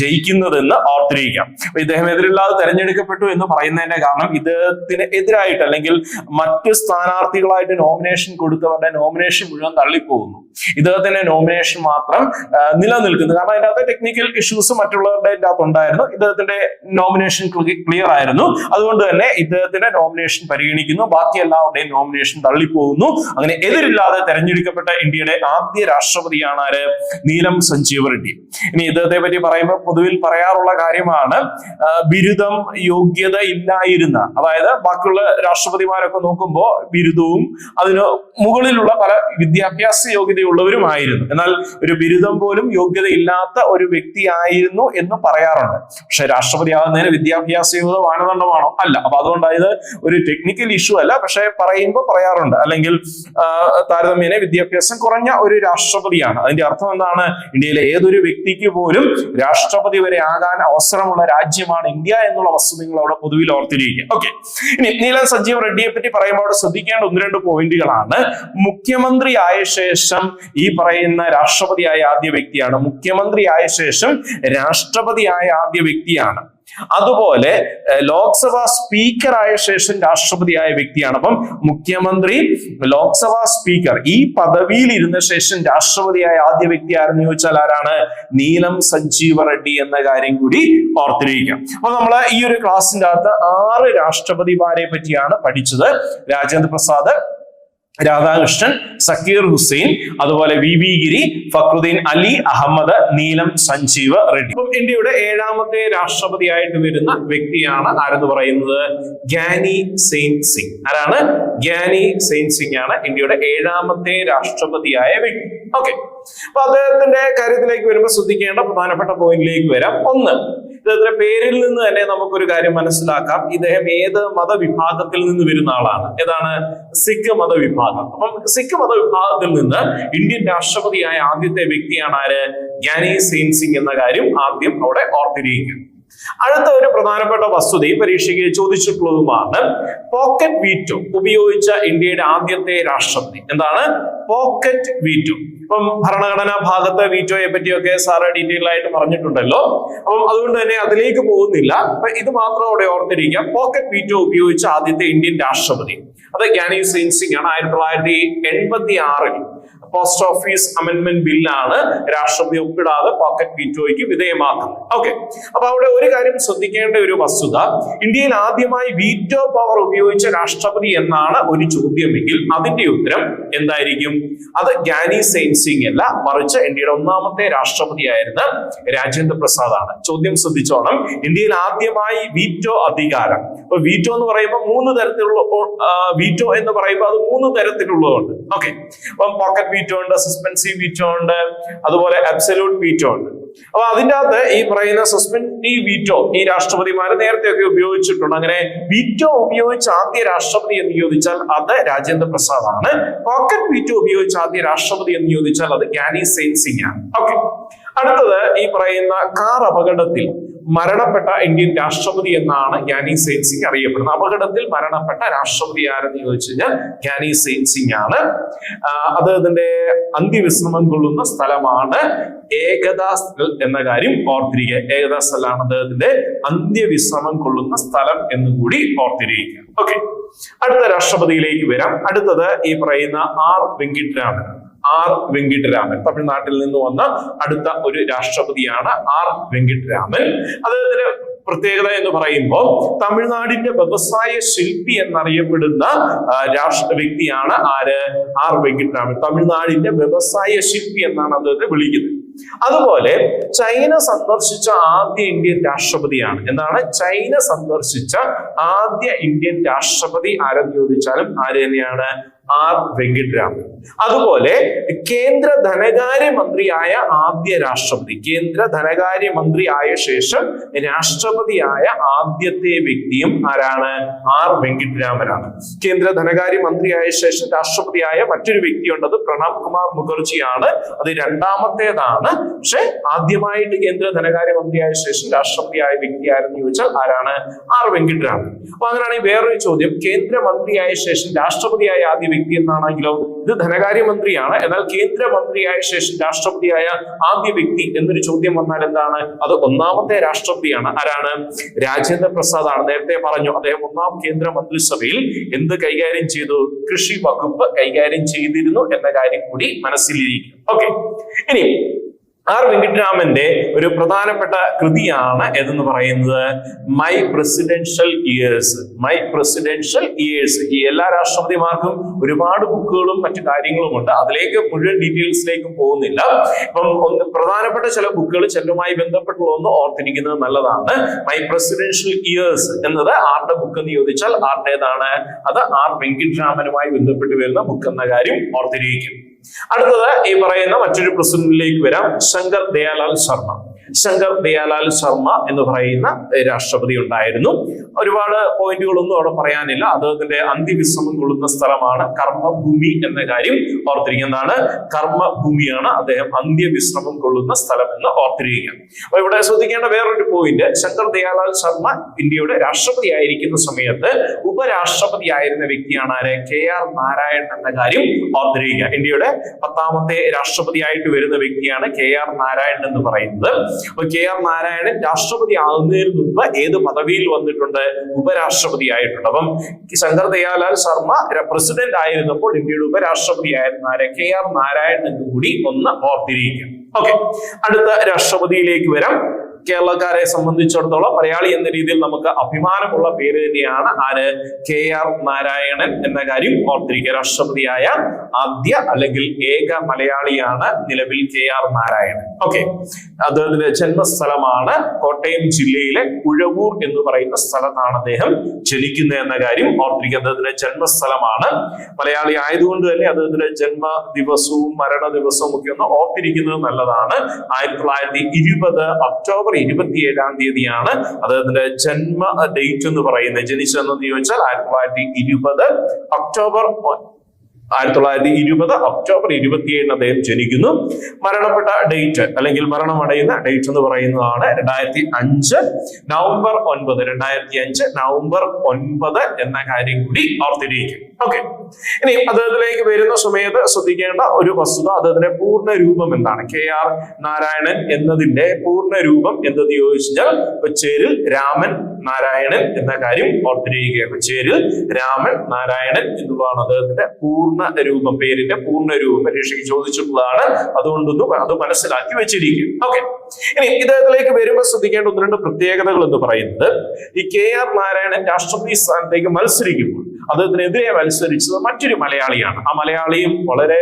Speaker 1: ജയിക്കുന്നതെന്ന് ഓർത്തിരിക്കാം. ഇദ്ദേഹം എതിരില്ലാതെ തെരഞ്ഞെടുക്കപ്പെട്ടു എന്ന് പറയുന്നതിന്റെ കാരണം ഇദ്ദേഹത്തിന് എതിരായിട്ട് അല്ലെങ്കിൽ മറ്റ് സ്ഥാനാർത്ഥികളായിട്ട് നോമിനേഷൻ കൊടുത്തവരുടെ നോമിനേഷൻ മുഴുവൻ തള്ളിപ്പോകുന്നു. ഇദ്ദേഹത്തിന്റെ നോമിനേഷൻ മാത്രം നിലനിൽക്കുന്നു. കാരണം അതിന്റെ അകത്ത് ടെക്നിക്കൽ ഇഷ്യൂസ് മറ്റുള്ളവരുടെ അകത്ത് ഉണ്ടായിരുന്നു. ഇദ്ദേഹത്തിന്റെ നോമിനേഷൻ ക്ലിയർ ആയിരുന്നു. അതുകൊണ്ട് തന്നെ ഇദ്ദേഹത്തിന്റെ നോമിനേഷൻ പരിഗണിക്കുന്നു. ബാക്കി എല്ലാവരുടെയും നോമിനേഷൻ തള്ളിപ്പോകുന്നു. അങ്ങനെ എതിരില്ലാതെ തെരഞ്ഞെടുക്കപ്പെട്ട ഇന്ത്യയുടെ ആദ്യ രാഷ്ട്രപതിയാണ് ആര്? നീലം സഞ്ജീവ റെഡ്ഡി. ഇനി ഇദ്ദേഹത്തെ പറ്റി പറയുമ്പോൾ പൊതുവിൽ പറയാറുള്ള കാര്യമാണ് ബിരുദം യോഗ്യത ഇല്ലായിരുന്ന, അതായത് ബാക്കിയുള്ള രാഷ്ട്രപതിമാരൊക്കെ നോക്കുമ്പോൾ ബിരുദവും അതിന് മുകളിലുള്ള പല വിദ്യാഭ്യാസ യോഗ്യതയുള്ളവരുമായിരുന്നു. എന്നാൽ ഒരു ബിരുദം പോലും യോഗ്യതയില്ലാത്ത ഒരു വ്യക്തിയായിരുന്നു എന്ന് പറയാറുണ്ട്. പക്ഷെ രാഷ്ട്രപതി ആകുന്നതിന് വിദ്യാഭ്യാസ യോഗ്യത മാനദണ്ഡമാണോ? അല്ല. അപ്പൊ അതുകൊണ്ടായത് ഒരു ടെക്നിക്കൽ ഇഷ്യൂ അല്ല. പക്ഷെ പറയുമ്പോൾ പറയാറുണ്ട്, അല്ലെങ്കിൽ താരതമ്യേന വിദ്യാഭ്യാസം കുറഞ്ഞ ഒരു രാഷ്ട്രപതിയാണ്. അതിന്റെ അർത്ഥം എന്താണ്? ഇന്ത്യയിലെ ഏതൊരു വ്യക്തിക്ക് പോലും രാഷ്ട്രപതി വരെ ആകാൻ അവസരമുള്ള രാജ്യമാണ് ഇന്ത്യ എന്നുള്ള വസ്തുത നിങ്ങൾ അവിടെ പൊതുവിൽ ഓർത്തിരിക്കുക. ഓക്കെ, ഇനി നീലം സഞ്ജീവ റെഡ്ഡിയെ പറ്റി പറയുമ്പോൾ അവിടെ ശ്രദ്ധിക്കേണ്ട 1-2 പോയിന്റുകളാണ്. മുഖ്യമന്ത്രി ആയ ശേഷം ഈ പറയുന്ന രാഷ്ട്രപതിയായ ആദ്യ വ്യക്തിയാണ്. മുഖ്യമന്ത്രി ആയ ശേഷം രാഷ്ട്രപതിയായ ആദ്യ വ്യക്തിയാണ്. അതുപോലെ ലോക്സഭാ സ്പീക്കർ ആയ ശേഷം രാഷ്ട്രപതിയായ വ്യക്തിയാണ്. അപ്പം മുഖ്യമന്ത്രി, ലോക്സഭാ സ്പീക്കർ, ഈ പദവിയിൽ ഇരുന്ന ശേഷം രാഷ്ട്രപതിയായ ആദ്യ വ്യക്തി ആരെന്ന് ചോദിച്ചാൽ ആരാണ്? നീലം സഞ്ജീവ റെഡ്ഡി എന്ന കാര്യം കൂടി ഓർത്തിരിക്കാം. അപ്പൊ നമ്മൾ ഈ ഒരു ക്ലാസ്സിന്റെ അകത്ത് 6 രാഷ്ട്രപതിമാരെ പറ്റിയാണ് പഠിച്ചത്. രാജേന്ദ്ര പ്രസാദ്, രാധാകൃഷ്ണൻ, സക്കീർ ഹുസൈൻ, അതുപോലെ വി ഗിരി, ഫക്രുദ്ദീൻ അലി അഹമ്മദ്, നീലം സഞ്ജീവ റെഡ്ഡി. ഇപ്പം ഇന്ത്യയുടെ 7ാമത്തെ രാഷ്ട്രപതിയായിട്ട് വരുന്ന വ്യക്തിയാണ് ആരെന്ന് പറയുന്നത്? ഗ്യാനി സെയിൻ സിംഗ്. ആരാണ്? ഗ്യാനി സെയിൻ സിംഗ് ആണ് ഇന്ത്യയുടെ 7ാമത്തെ രാഷ്ട്രപതിയായ വ്യക്തി. ഓക്കെ, അപ്പൊ അദ്ദേഹത്തിന്റെ കാര്യത്തിലേക്ക് വരുമ്പോൾ ശ്രദ്ധിക്കേണ്ട പ്രധാനപ്പെട്ട പോയിന്റിലേക്ക് വരാം. 1, ഇദ്ദേഹത്തിന്റെ പേരിൽ നിന്ന് തന്നെ നമുക്കൊരു കാര്യം മനസ്സിലാക്കാം. ഇദ്ദേഹം ഏത് മതവിഭാഗത്തിൽ നിന്ന് വരുന്ന ആളാണ്? ഏതാണ്? സിഖ് മതവിഭാഗം. അപ്പം സിഖ് മതവിഭാഗത്തിൽ നിന്ന് ഇന്ത്യൻ രാഷ്ട്രപതിയായ ആദ്യത്തെ വ്യക്തിയാണ് ആര്? ഗ്യാനി സെയിൻ സിംഗ് എന്ന കാര്യം ആദ്യം അവിടെ ഓർത്തിരിക്കുക. അടുത്ത ഒരു പ്രധാനപ്പെട്ട വസ്തുത പരീക്ഷയ്ക്ക് ചോദിച്ചിട്ടുള്ളതുമാണ്. പോക്കറ്റ് വീറ്റോ ഉപയോഗിച്ച ഇന്ത്യയുടെ ആദ്യത്തെ രാഷ്ട്രപതി എന്താണ്? Pocket veto. ഇപ്പം ഭരണഘടനാ ഭാഗത്ത് വീറ്റോയെ പറ്റിയൊക്കെ സാറ് ഡീറ്റെയിൽ ആയിട്ട് പറഞ്ഞിട്ടുണ്ടല്ലോ. അപ്പം അതുകൊണ്ട് തന്നെ അതിലേക്ക് പോകുന്നില്ല. അപ്പൊ ഇത് മാത്രം അവിടെ ഓർത്തിരിക്കാം. പോക്കറ്റ് വീറ്റോ ഉപയോഗിച്ച ആദ്യത്തെ ഇന്ത്യൻ രാഷ്ട്രപതി അത് ഗ്യാനി സെയിൻ സിംഗ് ആണ്. 1986 പോസ്റ്റ് ഓഫീസ് അമെന്റ്മെന്റ് ബില്ലാണ് രാഷ്ട്രപതി ഒപ്പിടാതെ പോക്കറ്റ് വീറ്റോയ്ക്ക് വിധേയമാക്കുന്നത്. ഓക്കെ, അപ്പൊ അവിടെ ഒരു കാര്യം ശ്രദ്ധിക്കേണ്ട ഒരു വസ്തുത, ഇന്ത്യയിൽ ആദ്യമായി വീറ്റോ പവർ ഉപയോഗിച്ച രാഷ്ട്രപതി എന്നാണ് ഒരു ചോദ്യമെങ്കിൽ അതിന്റെ ഉത്തരം എന്തായിരിക്കും? അത് ഗ്യാനി സെയിൻ സിംഗ് അല്ല, മറിച്ച് ഇന്ത്യയുടെ 1ാമത്തെ രാഷ്ട്രപതിയായിരുന്ന രാജേന്ദ്ര പ്രസാദ് ആണ്. ചോദ്യം ശ്രദ്ധിച്ചോണം. ഇന്ത്യയിൽ ആദ്യമായി വീറ്റോ അധികാരം, അപ്പൊ വീറ്റോ എന്ന് പറയുമ്പോൾ 3 തരത്തിലുള്ള വീറ്റോ എന്ന് പറയുമ്പോൾ അത് 3 തരത്തിലുള്ളതുണ്ട്. ഓക്കെ, അപ്പം പോക്കറ്റ് വീറ്റോ ഉണ്ട്, സസ്പെൻസീവ് വീറ്റോ ഉണ്ട്, അതുപോലെ അബ്സല്യൂട്ട് വീറ്റോ ഉണ്ട്. അപ്പൊ അതിൻ്റെ അകത്ത് ഈ പറയുന്ന സസ്പെൻസീവ് വീറ്റോ ഈ രാഷ്ട്രപതിമാര് നേരത്തെയൊക്കെ ഉപയോഗിച്ചിട്ടുണ്ട്. അങ്ങനെ വീറ്റോ ഉപയോഗിച്ച ആദ്യ രാഷ്ട്രപതി എന്ന് ചോദിച്ചാൽ അത് രാജേന്ദ്ര പ്രസാദ് ആണ്. പോക്കറ്റ് വീറ്റോ ഉപയോഗിച്ച ആദ്യ രാഷ്ട്രപതി എന്ന് ചോദിച്ചാൽ അത് ഗ്യാനി സെയിൻ സിംഗ് ആണ്. ഓക്കെ, അടുത്തത് ഈ പറയുന്ന കാർ അപകടത്തിൽ മരണപ്പെട്ട ഇന്ത്യൻ രാഷ്ട്രപതി എന്നാണ് ഗ്യാനി സെയിൻ സിംഗ് അറിയപ്പെടുന്നത്. അപകടത്തിൽ മരണപ്പെട്ട രാഷ്ട്രപതി ആരെന്ന് ചോദിച്ചു കഴിഞ്ഞാൽ ഗ്യാനി സെയിൻ സിംഗ് ആണ്. അദ്ദേഹത്തിന്റെ അന്ത്യവിശ്രമം കൊള്ളുന്ന സ്ഥലമാണ് ഏകതാ സ്ഥൽ എന്ന കാര്യം ഓർത്തിരിക്കുക. ഏകതാ സ്ഥലാണ് അദ്ദേഹത്തിന്റെ അന്ത്യവിശ്രമം കൊള്ളുന്ന സ്ഥലം എന്നുകൂടി ഓർത്തിരിക്കുക. ഓക്കെ, അടുത്ത രാഷ്ട്രപതിയിലേക്ക് വരാം. അടുത്തത് ഈ പറയുന്ന ആർ വെങ്കിട്ടരാമൻ. തമിഴ്നാട്ടിൽ നിന്ന് വന്ന അടുത്ത ഒരു രാഷ്ട്രപതിയാണ് ആർ വെങ്കിട്ടരാമൻ. അദ്ദേഹത്തിന്റെ പ്രത്യേകത എന്ന് പറയുമ്പോൾ തമിഴ്നാടിന്റെ വ്യവസായ ശില്പി എന്നറിയപ്പെടുന്ന വ്യക്തിയാണ് ആര്? ആർ വെങ്കിട്ടരാമൻ. തമിഴ്നാടിന്റെ വ്യവസായ ശില്പി എന്നാണ് അദ്ദേഹത്തെ വിളിക്കുന്നത്. അതുപോലെ ചൈന സന്ദർശിച്ച ആദ്യ ഇന്ത്യൻ രാഷ്ട്രപതിയാണ്. എന്താണ്? ചൈന സന്ദർശിച്ച ആദ്യ ഇന്ത്യൻ രാഷ്ട്രപതി ആരെന്ന് ചോദിച്ചാലും ആര് തന്നെയാണ്? ആർ വെങ്കിട്ടരാമൻ. അതുപോലെ കേന്ദ്ര ധനകാര്യമന്ത്രിയായ ആദ്യ രാഷ്ട്രപതി, കേന്ദ്ര ധനകാര്യമന്ത്രിയായ ശേഷം രാഷ്ട്രപതിയായ ആദ്യത്തെ വ്യക്തിയും ആരാണ്? ആർ വെങ്കിട്ടരാമനാണ്. കേന്ദ്ര ധനകാര്യമന്ത്രിയായ ശേഷം രാഷ്ട്രപതിയായ മറ്റൊരു വ്യക്തിയുണ്ട്, അത് പ്രണബ് കുമാർ മുഖർജിയാണ്. അത് 2ാമത്തേതാണ്. പക്ഷെ ആദ്യമായിട്ട് കേന്ദ്ര ധനകാര്യമന്ത്രിയായ ശേഷം രാഷ്ട്രപതിയായ വ്യക്തി ആരെന്ന് ചോദിച്ചാൽ ആരാണ്? ആർ വെങ്കിട്ടരാമൻ. അപ്പൊ അങ്ങനെയാണെങ്കിൽ വേറൊരു ചോദ്യം, കേന്ദ്രമന്ത്രിയായ ശേഷം രാഷ്ട്രപതിയായ ആദ്യ വ്യക്തി എന്നാണെങ്കിലോ ഇത് ധനകാര്യമന്ത്രിയാണ്. എന്നാൽ കേന്ദ്രമന്ത്രിയായ ശേഷം രാഷ്ട്രപതിയായ ആദ്യ വ്യക്തി എന്നൊരു ചോദ്യം വന്നാൽ എന്താണ്? അത് ഒന്നാമത്തെ രാഷ്ട്രപതിയാണ്. ആരാണ്? രാജേന്ദ്ര പ്രസാദ് ആണ്. നേരത്തെ പറഞ്ഞു അദ്ദേഹം ഒന്നാം കേന്ദ്ര മന്ത്രിസഭയിൽ എന്ത് കൈകാര്യം ചെയ്തു? കൃഷി വകുപ്പ് കൈകാര്യം ചെയ്തിരുന്നു എന്ന കാര്യം കൂടി മനസ്സിലിരിക്കും. ഓക്കെ, ഇനി ആർ വെങ്കിട്ടരാമന്റെ ഒരു പ്രധാനപ്പെട്ട കൃതിയാണ് ഏതെന്ന് പറയുന്നത് my presidential years. My presidential years. ഈ എല്ലാ രാഷ്ട്രപതിമാർക്കും ഒരുപാട് ബുക്കുകളും മറ്റു കാര്യങ്ങളും ഉണ്ട്. അതിലേക്ക് മുഴുവൻ ഡീറ്റെയിൽസിലേക്കും പോകുന്നില്ല. ഇപ്പം പ്രധാനപ്പെട്ട ചില ബുക്കുകൾ ചിലരുമായി ബന്ധപ്പെട്ടുള്ളതൊന്ന് ഓർത്തിരിക്കുന്നത് നല്ലതാണ്. മൈ പ്രസിഡൻഷ്യൽ ഇയേഴ്സ് എന്നത് ആരുടെ ബുക്ക് എന്ന് ചോദിച്ചാൽ ആരുടേതാണ്? അത് ആർ വെങ്കിട്ടരാമനുമായി ബന്ധപ്പെട്ട് വരുന്ന ബുക്ക് എന്ന കാര്യം ഓർത്തിരിക്കും. അടുത്തത് ഈ പറയുന്ന മറ്റൊരു പ്രസിഡന്റിലേക്ക് വരാം. ശങ്കർ ദയാലാൽ ശർമ്മ. ശങ്കർ ദയാലാൽ ശർമ്മ എന്ന് പറയുന്ന രാഷ്ട്രപതി ഉണ്ടായിരുന്നു. ഒരുപാട് പോയിന്റുകളൊന്നും അവിടെ പറയാനില്ല. അദ്ദേഹത്തിന്റെ അന്ത്യവിശ്രമം കൊള്ളുന്ന സ്ഥലമാണ് കർമ്മഭൂമി എന്ന കാര്യം ഓർത്തിരിക്കുന്നതാണ്. കർമ്മഭൂമിയാണ് അദ്ദേഹം അന്ത്യവിശ്രമം കൊള്ളുന്ന സ്ഥലം എന്ന് ഓർത്തിരിക്കുക. അപ്പൊ ഇവിടെ ശ്രദ്ധിക്കേണ്ട വേറൊരു പോയിന്റ്, ശങ്കർ ദയാലാൽ ശർമ്മ ഇന്ത്യയുടെ രാഷ്ട്രപതി ആയിരിക്കുന്ന സമയത്ത് ഉപരാഷ്ട്രപതി ആയിരുന്ന വ്യക്തിയാണ് ആര്? KR നാരായൺ എന്ന കാര്യം ഓർത്തിരിക്കുക. ഇന്ത്യയുടെ 10ാമത്തെ രാഷ്ട്രപതിയായിട്ട് വരുന്ന വ്യക്തിയാണ് KR നാരായൺ എന്ന് പറയുന്നത്. അപ്പൊ KR നാരായണൻ രാഷ്ട്രപതി ആകുന്നതിന് മുമ്പ് ഏത് പദവിയിൽ വന്നിട്ടുണ്ട്? ഉപരാഷ്ട്രപതി ആയിട്ടുണ്ട്. അപ്പം ശങ്കർ ദയാലാൽ ശർമ്മ പ്രസിഡന്റ് ആയിരുന്നപ്പോൾ ഇന്ത്യയുടെ ഉപരാഷ്ട്രപതി ആയിരുന്ന KR നാരായണൻ എന്ന് കൂടി ഒന്ന് ഓർത്തിരിക്കും. ഓക്കെ, അടുത്ത രാഷ്ട്രപതിയിലേക്ക് വരാം. കേരളക്കാരെ സംബന്ധിച്ചിടത്തോളം മലയാളി എന്ന രീതിയിൽ നമുക്ക് അഭിമാനമുള്ള പേര് തന്നെയാണ് ആര്? KR നാരായണൻ എന്ന കാര്യം ഓർത്തിരിക്കുക. രാഷ്ട്രപതിയായ ആദ്യ അല്ലെങ്കിൽ ഏക മലയാളിയാണ് നിലവിൽ KR നാരായണൻ. ഓക്കെ, അദ്ദേഹത്തിന്റെ ജന്മസ്ഥലമാണ് കോട്ടയം ജില്ലയിലെ ഉഴവൂർ എന്ന് പറയുന്ന സ്ഥലത്താണ് അദ്ദേഹം ജനിക്കുന്നത് എന്ന കാര്യം ഓർത്തിരിക്കുക. അദ്ദേഹത്തിന്റെ ജന്മസ്ഥലമാണ്. മലയാളി ആയതുകൊണ്ട് തന്നെ അദ്ദേഹത്തിന്റെ ജന്മ ദിവസവും മരണ ദിവസവും ഒക്കെ ഒന്ന് ഓർത്തിരിക്കുന്നത് നല്ലതാണ്. 1920 ഒക്ടോബർ 27-ാം തീയതിയാണ് അദ്ദേഹത്തിന്റെ ജന്മ ഡേറ്റ് എന്ന് പറയുന്നത്. ജനിച്ചതെന്ന് ചോദിച്ചാൽ 1920 ഒക്ടോബർ 27 അദ്ദേഹം ജനിക്കുന്നു. മരണപ്പെട്ട ഡേറ്റ് അല്ലെങ്കിൽ മരണമടയുന്ന ഡേറ്റ് എന്ന് പറയുന്നതാണ് 2005 നവംബർ 9. 2005 നവംബർ 9 എന്ന കാര്യം കൂടി ഓർത്തിരിക്കും. ഓക്കെ, ഇനി അദ്ദേഹത്തിലേക്ക് വരുന്ന സമയത്ത് ശ്രദ്ധിക്കേണ്ട ഒരു വസ്തുത, അദ്ദേഹത്തിന്റെ പൂർണ്ണ രൂപം എന്താണ്? KR നാരായണൻ എന്നതിന്റെ പൂർണ്ണ രൂപം എന്തെന്ന് ചോദിച്ചാൽ കൊച്ചേരിൽ രാമൻ നാരായണൻ എന്ന കാര്യം ഓർത്തിരിക്കുക. കൊച്ചേരിൽ രാമൻ നാരായണൻ എന്നുള്ളതാണ് അദ്ദേഹത്തിന്റെ പൂർണ്ണ രൂപം. പേരിന്റെ പൂർണ്ണ രൂപം പരീക്ഷയ്ക്ക് ചോദിച്ചിട്ടുള്ളതാണ്. അതുകൊണ്ടൊന്നും അത് മനസ്സിലാക്കി വെച്ചിരിക്കും. ഓക്കെ, ഇനി ഇദ്ദേഹത്തിലേക്ക് വരുമ്പോൾ ശ്രദ്ധിക്കേണ്ട 1-2 പ്രത്യേകതകൾ എന്ന് പറയുന്നത്, ഈ KR നാരായണൻ രാഷ്ട്രപതി സ്ഥാനത്തേക്ക് മത്സരിക്കുമ്പോൾ അദ്ദേഹത്തിനെതിരെ മത്സരിച്ചത് മറ്റൊരു മലയാളിയാണ്. ആ മലയാളിയും വളരെ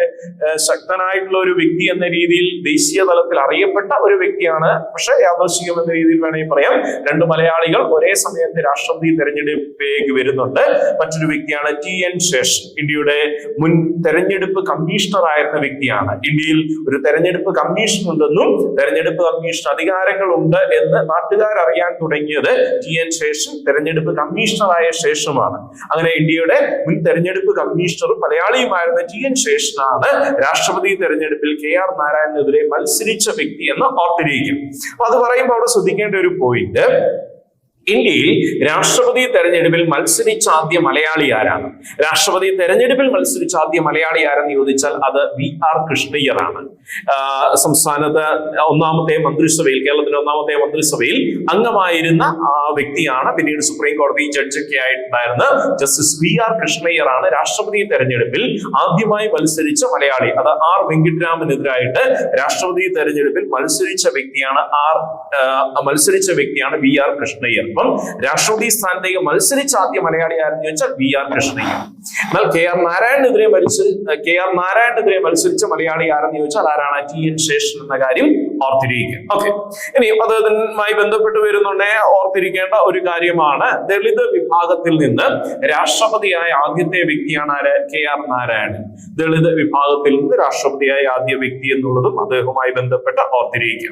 Speaker 1: ശക്തനായിട്ടുള്ള ഒരു വ്യക്തി എന്ന രീതിയിൽ ദേശീയ തലത്തിൽ അറിയപ്പെട്ട ഒരു വ്യക്തിയാണ്. പക്ഷെ യാദൃശ്ചികം എന്ന രീതിയിൽ വേണമെങ്കിൽ പറയാം, 2 മലയാളികൾ ഒരേ സമയത്ത് രാഷ്ട്രപതി തെരഞ്ഞെടുപ്പിലേക്ക് വരുന്നുണ്ട്. മറ്റൊരു വ്യക്തിയാണ് TN ശേഷൻ. ഇന്ത്യയുടെ മുൻ തെരഞ്ഞെടുപ്പ് കമ്മീഷണർ ആയിരുന്ന വ്യക്തിയാണ്. ഇന്ത്യയിൽ ഒരു തെരഞ്ഞെടുപ്പ് കമ്മീഷൻ ഉണ്ടെന്നും തെരഞ്ഞെടുപ്പ് കമ്മീഷൻ അധികാരങ്ങളുണ്ട് എന്ന് നാട്ടുകാർ അറിയാൻ തുടങ്ങിയത് TN ശേഷൻ തെരഞ്ഞെടുപ്പ് കമ്മീഷണറായ ശേഷമാണ്. അങ്ങനെ ഇന്ത്യയുടെ മുൻ തെരഞ്ഞെടുപ്പ് കമ്മീഷണറും മലയാളിയുമായിരുന്ന TN ശേഷനാണ് രാഷ്ട്രപതി തെരഞ്ഞെടുപ്പിൽ KR നാരായണനെതിരെ മത്സരിച്ച വ്യക്തി എന്ന് ഓർത്തിരിക്കും. അപ്പൊ അത് പറയുമ്പോൾ അവിടെ ശ്രദ്ധിക്കേണ്ട ഒരു പോയിന്റ്, ഇന്ത്യയിൽ രാഷ്ട്രപതി തെരഞ്ഞെടുപ്പിൽ മത്സരിച്ച ആദ്യ മലയാളി ആരാണ്? രാഷ്ട്രപതി തെരഞ്ഞെടുപ്പിൽ മത്സരിച്ച ആദ്യ മലയാളി ആരെന്ന് ചോദിച്ചാൽ അത് VR കൃഷ്ണയ്യറാണ്. സംസ്ഥാനത്ത് 1ാമത്തെ മന്ത്രിസഭയിൽ, കേരളത്തിന്റെ 1ാമത്തെ മന്ത്രിസഭയിൽ അംഗമായിരുന്ന വ്യക്തിയാണ്. പിന്നീട് സുപ്രീം കോടതി ജഡ്ജൊക്കെ ആയിട്ടുണ്ടായിരുന്ന ജസ്റ്റിസ് VR കൃഷ്ണയ്യറാണ് രാഷ്ട്രപതി തെരഞ്ഞെടുപ്പിൽ ആദ്യമായി മത്സരിച്ച മലയാളി. അത് R വെങ്കിട്ടരാമനെതിരായിട്ട് രാഷ്ട്രപതി തെരഞ്ഞെടുപ്പിൽ മത്സരിച്ച വ്യക്തിയാണ് VR കൃഷ്ണയ്യർ. അപ്പം രാഷ്ട്രപതി സ്ഥാനത്തേക്ക് മത്സരിച്ച ആദ്യ മലയാളി ആരെന്ന് ചോദിച്ചാൽ VR കൃഷ്ണയ്യർ. എന്നാൽ KR നാരായണനെതിരെ മത്സരിച്ച മലയാളി ആരെന്ന് ചോദിച്ചാൽ ആരാണ്? TN ശേഷൻ എന്ന കാര്യം ഓർത്തിരിക്കുക. ഓക്കെ, ഇനി അതുമായി ബന്ധപ്പെട്ട് വരുന്നുണ്ടെ ഓർത്തിരിക്കേണ്ട ഒരു കാര്യമാണ്, ദളിത് വിഭാഗത്തിൽ നിന്ന് രാഷ്ട്രപതിയായ ആദ്യത്തെ വ്യക്തിയാണ് ആര്? KR നാരായണൻ. ദളിത് വിഭാഗത്തിൽ നിന്ന് രാഷ്ട്രപതിയായ ആദ്യ വ്യക്തി എന്നുള്ളതും അദ്ദേഹവുമായി ബന്ധപ്പെട്ട് ഓർത്തിരിക്കുക.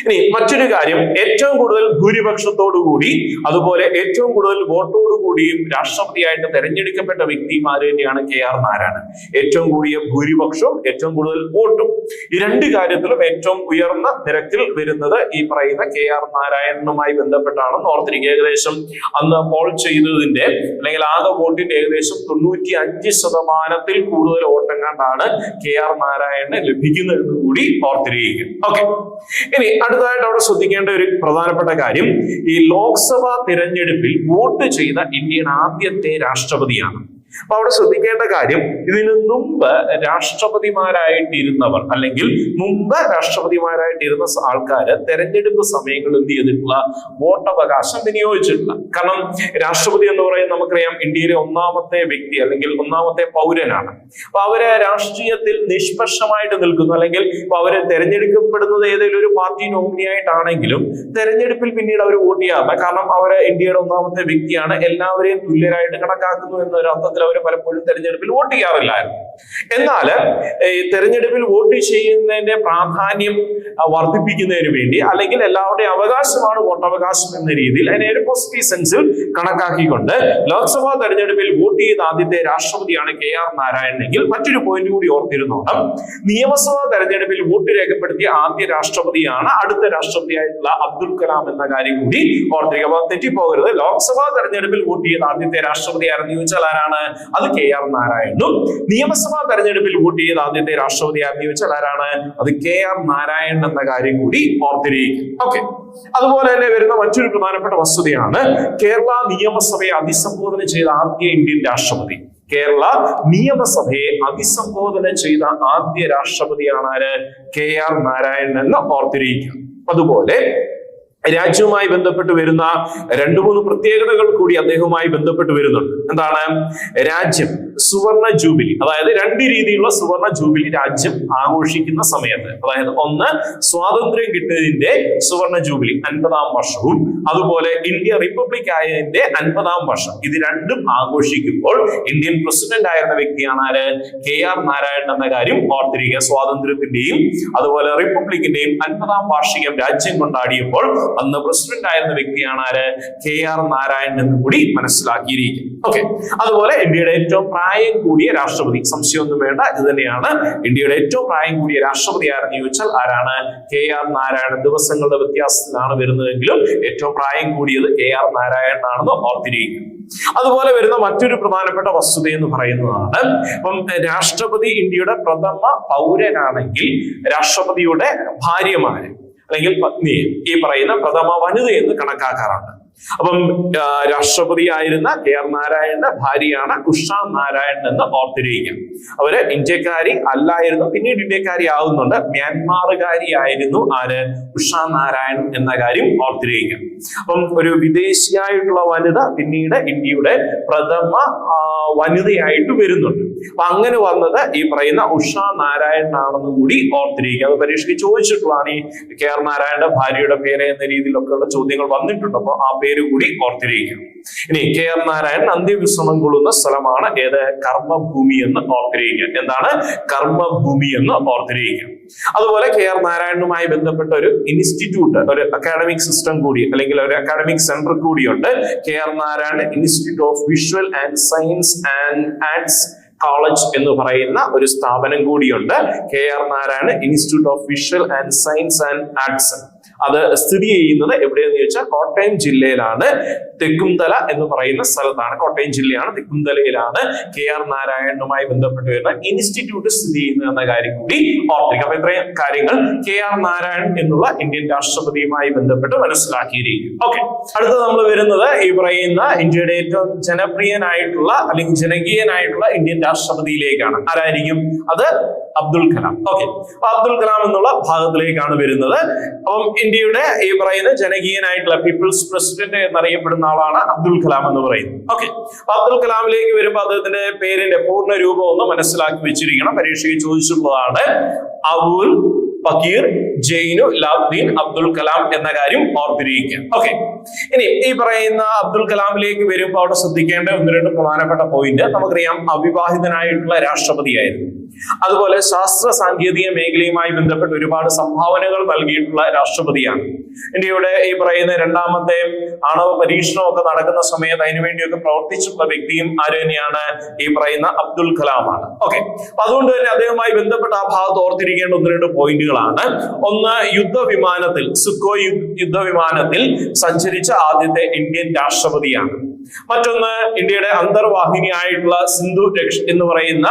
Speaker 1: ഇനി മറ്റൊരു കാര്യം, ഏറ്റവും കൂടുതൽ ഭൂരിപക്ഷത്തോടുകൂടി അതുപോലെ ഏറ്റവും കൂടുതൽ വോട്ടോടുകൂടിയും രാഷ്ട്രപതിയായിട്ട് തെരഞ്ഞെടുക്കപ്പെട്ട വ്യക്തിമാര് തന്നെയാണ് KR നാരായണൻ. ഏറ്റവും കൂടിയ ഭൂരിപക്ഷവും ഏറ്റവും കൂടുതൽ വോട്ടും, ഈ രണ്ട് കാര്യത്തിലും ഏറ്റവും ഉയർന്ന നിരക്കിൽ വരുന്നത് ഈ പറയുന്ന KR നാരായണനുമായി ബന്ധപ്പെട്ടാണെന്ന് ഓർത്തിരിക്കുക. ഏകദേശം അന്ന് പോൾ ചെയ്തതിന്റെ അല്ലെങ്കിൽ ആകെ വോട്ടിന്റെ ഏകദേശം 95% കൂടുതൽ വോട്ടെങ്ങാണ്ടാണ് KR നാരായണന് ലഭിക്കുന്നത് എന്ന് കൂടി ഓർത്തിരിക്കുക. ഓക്കെ, ഇനി അടുത്തതായിട്ട് അവിടെ ശ്രദ്ധിക്കേണ്ട ഒരു പ്രധാനപ്പെട്ട കാര്യം, ഈ ലോക്സഭാ തിരഞ്ഞെടുപ്പിൽ വോട്ട് ചെയ്ത ഇന്ത്യൻ ആദ്യത്തെ രാഷ്ട്രപതിയാണ്. അപ്പൊ അവിടെ ശ്രദ്ധിക്കേണ്ട കാര്യം, ഇതിനു മുമ്പ് രാഷ്ട്രപതിമാരായിട്ടിരുന്നവർ അല്ലെങ്കിൽ മുമ്പ് രാഷ്ട്രപതിമാരായിട്ടിരുന്ന ആൾക്കാര് തെരഞ്ഞെടുപ്പ് സമയങ്ങളിൽ എന്ത് ചെയ്തിട്ടുള്ള വോട്ടവകാശം വിനിയോഗിച്ചിട്ടില്ല. കാരണം രാഷ്ട്രപതി എന്ന് പറയുന്നത് നമുക്കറിയാം ഇന്ത്യയിലെ ഒന്നാമത്തെ വ്യക്തി അല്ലെങ്കിൽ ഒന്നാമത്തെ പൗരനാണ്. അപ്പൊ അവര് രാഷ്ട്രീയത്തിൽ നിഷ്പക്ഷമായിട്ട് നിൽക്കുന്നു, അല്ലെങ്കിൽ അവര് തെരഞ്ഞെടുക്കപ്പെടുന്നത് ഏതെങ്കിലും ഒരു പാർട്ടി നോമിനി ആയിട്ടാണെങ്കിലും തെരഞ്ഞെടുപ്പിൽ പിന്നീട് അവർ വോട്ട് ചെയ്യാറില്ല. കാരണം അവര് ഇന്ത്യയുടെ ഒന്നാമത്തെ വ്യക്തിയാണ്, എല്ലാവരെയും തുല്യരായിട്ട് കണക്കാക്കുന്നു എന്നൊരു അർത്ഥത്തിൽ അവർ പലപ്പോഴും തെരഞ്ഞെടുപ്പിൽ വോട്ട് ചെയ്യാറില്ലായിരുന്നു. എന്നാൽ ഈ തെരഞ്ഞെടുപ്പിൽ വോട്ട് ചെയ്യുന്നതിന്റെ പ്രാധാന്യം വർദ്ധിപ്പിക്കുന്നതിന് വേണ്ടി, അല്ലെങ്കിൽ എല്ലാവരുടെയും അവകാശമാണ് വോട്ടവകാശം എന്ന രീതിയിൽ അതിനെ ഒരു പോസിറ്റീവ് സെൻസിൽ കണക്കാക്കിക്കൊണ്ട് ലോക്സഭാ തെരഞ്ഞെടുപ്പിൽ വോട്ട് ചെയ്ത ആദ്യത്തെ രാഷ്ട്രപതിയാണ് KR നാരായണനെങ്കിൽ മറ്റൊരു പോയിന്റ് കൂടി ഓർത്തിരുന്നോണം, നിയമസഭാ തെരഞ്ഞെടുപ്പിൽ വോട്ട് രേഖപ്പെടുത്തിയ ആദ്യ രാഷ്ട്രപതിയാണ് അടുത്ത രാഷ്ട്രപതിയായിട്ടുള്ള അബ്ദുൽ കലാം എന്ന കാര്യം കൂടി ഓർത്തിരിക്കുക. അപ്പൊ തെറ്റിപ്പോകരുത്. ലോക്സഭാ തെരഞ്ഞെടുപ്പിൽ വോട്ട് ചെയ്ത ആദ്യത്തെ രാഷ്ട്രപതി ആരെന്ന് ചോദിച്ചാൽ ആരാണ്? അത് KR നാരായണനും. നിയമസഭാ തെരഞ്ഞെടുപ്പിൽ വോട്ട് ചെയ്ത ആദ്യത്തെ രാഷ്ട്രപതി ആരെന്ന് ചോദിച്ചാൽ ആരാണ്? അത് KR നാരായണൻ എന്ന കാര്യം കൂടി ഓർത്തിരിക്കും. ഓക്കെ, അതുപോലെ തന്നെ വരുന്ന മറ്റൊരു പ്രധാനപ്പെട്ട വസ്തുതയാണ്, കേരള നിയമസഭയെ അഭിസംബോധന ചെയ്ത ആദ്യ ഇന്ത്യൻ രാഷ്ട്രപതി. കേരള നിയമസഭയെ അഭിസംബോധന ചെയ്ത ആദ്യ രാഷ്ട്രപതിയാണ് ആര്? KR നാരായണൻ എന്ന് ഓർത്തിരിക്കുക. അതുപോലെ രാജ്യവുമായി ബന്ധപ്പെട്ട് വരുന്ന 2-3 പ്രത്യേകതകൾ കൂടി അദ്ദേഹവുമായി ബന്ധപ്പെട്ട് വരുന്നുണ്ട്. എന്താണ്? രാജ്യം സുവർണ ജൂബിലി, അതായത് 2 രീതിയിലുള്ള സുവർണ ജൂബിലി രാജ്യം ആഘോഷിക്കുന്ന സമയത്ത്, അതായത് ഒന്ന് സ്വാതന്ത്ര്യം കിട്ടിയതിന്റെ സുവർണ ജൂബിലി 50-ാം വർഷവും അതുപോലെ ഇന്ത്യ റിപ്പബ്ലിക് ആയതിന്റെ 50-ാം വർഷം, ഇത് രണ്ടും ആഘോഷിക്കുമ്പോൾ ഇന്ത്യൻ പ്രസിഡന്റ് ആയിരുന്ന വ്യക്തിയാണ് ആര്? KR നാരായണൻ എന്ന കാര്യം ഓർത്തിരിക്കുക. സ്വാതന്ത്ര്യത്തിന്റെയും അതുപോലെ റിപ്പബ്ലിക്കിന്റെയും 50-ാം വാർഷികം രാജ്യം കൊണ്ടാടിയപ്പോൾ അന്ന് പ്രസിഡന്റ് ആയിരുന്ന വ്യക്തിയാണ് ആര്? KR നാരായണൻ എന്ന് കൂടി മനസ്സിലാക്കിയിരിക്കും. ഓക്കെ, അതുപോലെ ഇന്ത്യയുടെ ഏറ്റവും പ്രായം കൂടിയ രാഷ്ട്രപതി, സംശയമൊന്നും വേണ്ട, ഇത് തന്നെയാണ് ഇന്ത്യയുടെ ഏറ്റവും പ്രായം കൂടിയ രാഷ്ട്രപതി ആരെന്ന് ചോദിച്ചാൽ ആരാണ്? KR നാരായണൻ. ദിവസങ്ങളുടെ വ്യത്യാസത്തിലാണ് വരുന്നതെങ്കിലും ഏറ്റവും പ്രായം കൂടിയത് KR നാരായണൻ ആണെന്ന് ഓർത്തിരിക്കും. അതുപോലെ വരുന്ന മറ്റൊരു പ്രധാനപ്പെട്ട വസ്തുത എന്ന് പറയുന്നതാണ്, ഇപ്പം രാഷ്ട്രപതി ഇന്ത്യയുടെ പ്രഥമ പൗരനാണെങ്കിൽ രാഷ്ട്രപതിയുടെ ഭാര്യമാര് അല്ലെങ്കിൽ പത്നിയെ ഈ പറയുന്ന പ്രഥമ വനിത എന്ന് കണക്കാക്കാറുണ്ട്. അപ്പം രാഷ്ട്രപതി ആയിരുന്ന KR നാരായണന്റെ ഭാര്യയാണ് ഉഷ നാരായണൻ എന്ന് ഓർത്തിരിക്കുക. അവര് ഇന്ത്യക്കാരി അല്ലായിരുന്നു, പിന്നീട് ഇന്ത്യക്കാരി ആവുന്നുണ്ട്. മ്യാൻമാറുകാരി ആയിരുന്നു ആര്? ഉഷ നാരായണൻ എന്ന കാര്യം ഓർത്തിരിക്കുക. അപ്പം ഒരു വിദേശിയായിട്ടുള്ള വനിത പിന്നീട് ഇന്ത്യയുടെ പ്രഥമ വനിതയായിട്ട് വരുന്നുണ്ട്. അപ്പൊ അങ്ങനെ വന്നത് ഈ പറയുന്ന ഉഷ നാരായണൻ ആണെന്ന് കൂടി ഓർത്തിരിക്കുക. അത് പരീക്ഷയ്ക്ക് ചോദിച്ചിട്ടുള്ളതാണ്. ഈ KR നാരായണന്റെ ഭാര്യയുടെ പേര് എന്ന രീതിയിലൊക്കെ ഉള്ള ചോദ്യങ്ങൾ വന്നിട്ടുണ്ട്. അപ്പൊ ആ പേര് കൂടി ഓർത്തിരിക്കുക. ഇനി KR നാരായണൻ അന്ത്യവിശ്രമം കൊള്ളുന്ന സ്ഥലമാണ് ഏത്? കർമ്മഭൂമി എന്ന് ഓർത്തിരിക്കുക. എന്താണ്? കർമ്മഭൂമി എന്ന് ഓർത്തിരിക്കുക. അതുപോലെ KR നാരായണനുമായി ബന്ധപ്പെട്ട ഒരു ഇൻസ്റ്റിറ്റ്യൂട്ട്, ഒരു അക്കാഡമിക് സിസ്റ്റം കൂടി അല്ലെങ്കിൽ ഒരു അക്കാഡമിക് സെന്റർ കൂടിയുണ്ട്. KR Narayanan institute of visual and science and arts college എന്ന് പറയുന്ന ഒരു സ്ഥാപനം കൂടിയുണ്ട്. KR Narayanan institute of visual and science and arts. അത് സ്ഥിതി ചെയ്യുന്നത് എവിടെയെന്ന് ചോദിച്ചാൽ കോട്ടയം ജില്ലയിലാണ്, തെക്കുംതല എന്ന് പറയുന്ന സ്ഥലത്താണ്. കോട്ടയം ജില്ലയാണ്, തെക്കുംതലയിലാണ് KR നാരായണനുമായി ബന്ധപ്പെട്ട് വരുന്ന ഇൻസ്റ്റിറ്റ്യൂട്ട് സ്ഥിതി ചെയ്യുന്നത് എന്ന കാര്യം കൂടി ഓർത്തിരിക്കുക. അപ്പൊ ഇത്രയും കാര്യങ്ങൾ KR നാരായണൻ എന്നുള്ള ഇന്ത്യൻ രാഷ്ട്രപതിയുമായി ബന്ധപ്പെട്ട് മനസ്സിലാക്കിയിരിക്കും. ഓക്കെ, അടുത്ത നമ്മൾ വരുന്നത് ഈ പറയുന്ന ഇന്ത്യയുടെ ഏറ്റവും ജനപ്രിയനായിട്ടുള്ള അല്ലെങ്കിൽ ജനകീയനായിട്ടുള്ള ഇന്ത്യൻ രാഷ്ട്രപതിയിലേക്കാണ്. ആരായിരിക്കും അത്? അബ്ദുൽ കലാം. ഓക്കെ, അബ്ദുൽ കലാം എന്നുള്ള ഭാഗത്തിലേക്കാണ് വരുന്നത്. അപ്പം ഇന്ത്യയുടെ ഈ പറയുന്ന ജനകീയനായിട്ടുള്ള പീപ്പിൾസ് പ്രസിഡന്റ് എന്നറിയപ്പെടുന്ന ആളാണ് അബ്ദുൽ കലാം എന്ന് പറയുന്നത്. ഓക്കെ, അബ്ദുൽ കലാമിലേക്ക് വരുമ്പോൾ അദ്ദേഹത്തിന്റെ പേരിന്റെ പൂർണ്ണ രൂപം ഒന്ന് മനസ്സിലാക്കി വെച്ചിരിക്കണം. പരീക്ഷയ്ക്ക് ചോദിച്ചിട്ടുള്ളതാണ്. അബുൽ പകീർ ജെയിനു ലാബ്ദീൻ അബ്ദുൽ കലാം എന്ന കാര്യം ഓർത്തിരിക്കുക. ഓക്കെ, ഇനി ഈ പറയുന്ന അബ്ദുൽ കലാമിലേക്ക് വരുമ്പോൾ അവിടെ ശ്രദ്ധിക്കേണ്ട ഒന്ന് രണ്ട് പ്രധാനപ്പെട്ട പോയിന്റ്. നമുക്കറിയാം, അവിവാഹിതനായിട്ടുള്ള രാഷ്ട്രപതിയായിരുന്നു. അതുപോലെ ശാസ്ത്ര സാങ്കേതിക മേഖലയുമായി ബന്ധപ്പെട്ട് ഒരുപാട് സംഭാവനകൾ നൽകിയിട്ടുള്ള രാഷ്ട്രപതിയാണ്. ഇന്ത്യയുടെ ഈ പറയുന്ന രണ്ടാമത്തെ ആണവ പരീക്ഷണമൊക്കെ നടക്കുന്ന സമയത്ത് അതിനുവേണ്ടിയൊക്കെ പ്രവർത്തിച്ചിട്ടുള്ള വ്യക്തിയും ആര് തന്നെയാണ്? ഈ പറയുന്ന അബ്ദുൽ കലാമാണ്. ഓക്കെ, അതുകൊണ്ട് തന്നെ അദ്ദേഹവുമായി ബന്ധപ്പെട്ട ആ ഭാഗത്ത് ഓർത്തിരിക്കേണ്ട ഒന്ന് രണ്ട് പോയിന്റുകളാണ്. ഒന്ന്, യുദ്ധവിമാനത്തിൽ സുഖോയ് യുദ്ധവിമാനത്തിൽ സഞ്ചരിച്ച ആദ്യത്തെ ഇന്ത്യൻ രാഷ്ട്രപതിയാണ്. മറ്റൊന്ന്, ഇന്ത്യയുടെ അന്തർവാഹിനിയായിട്ടുള്ള സിന്ധു രക്ഷ എന്ന് പറയുന്ന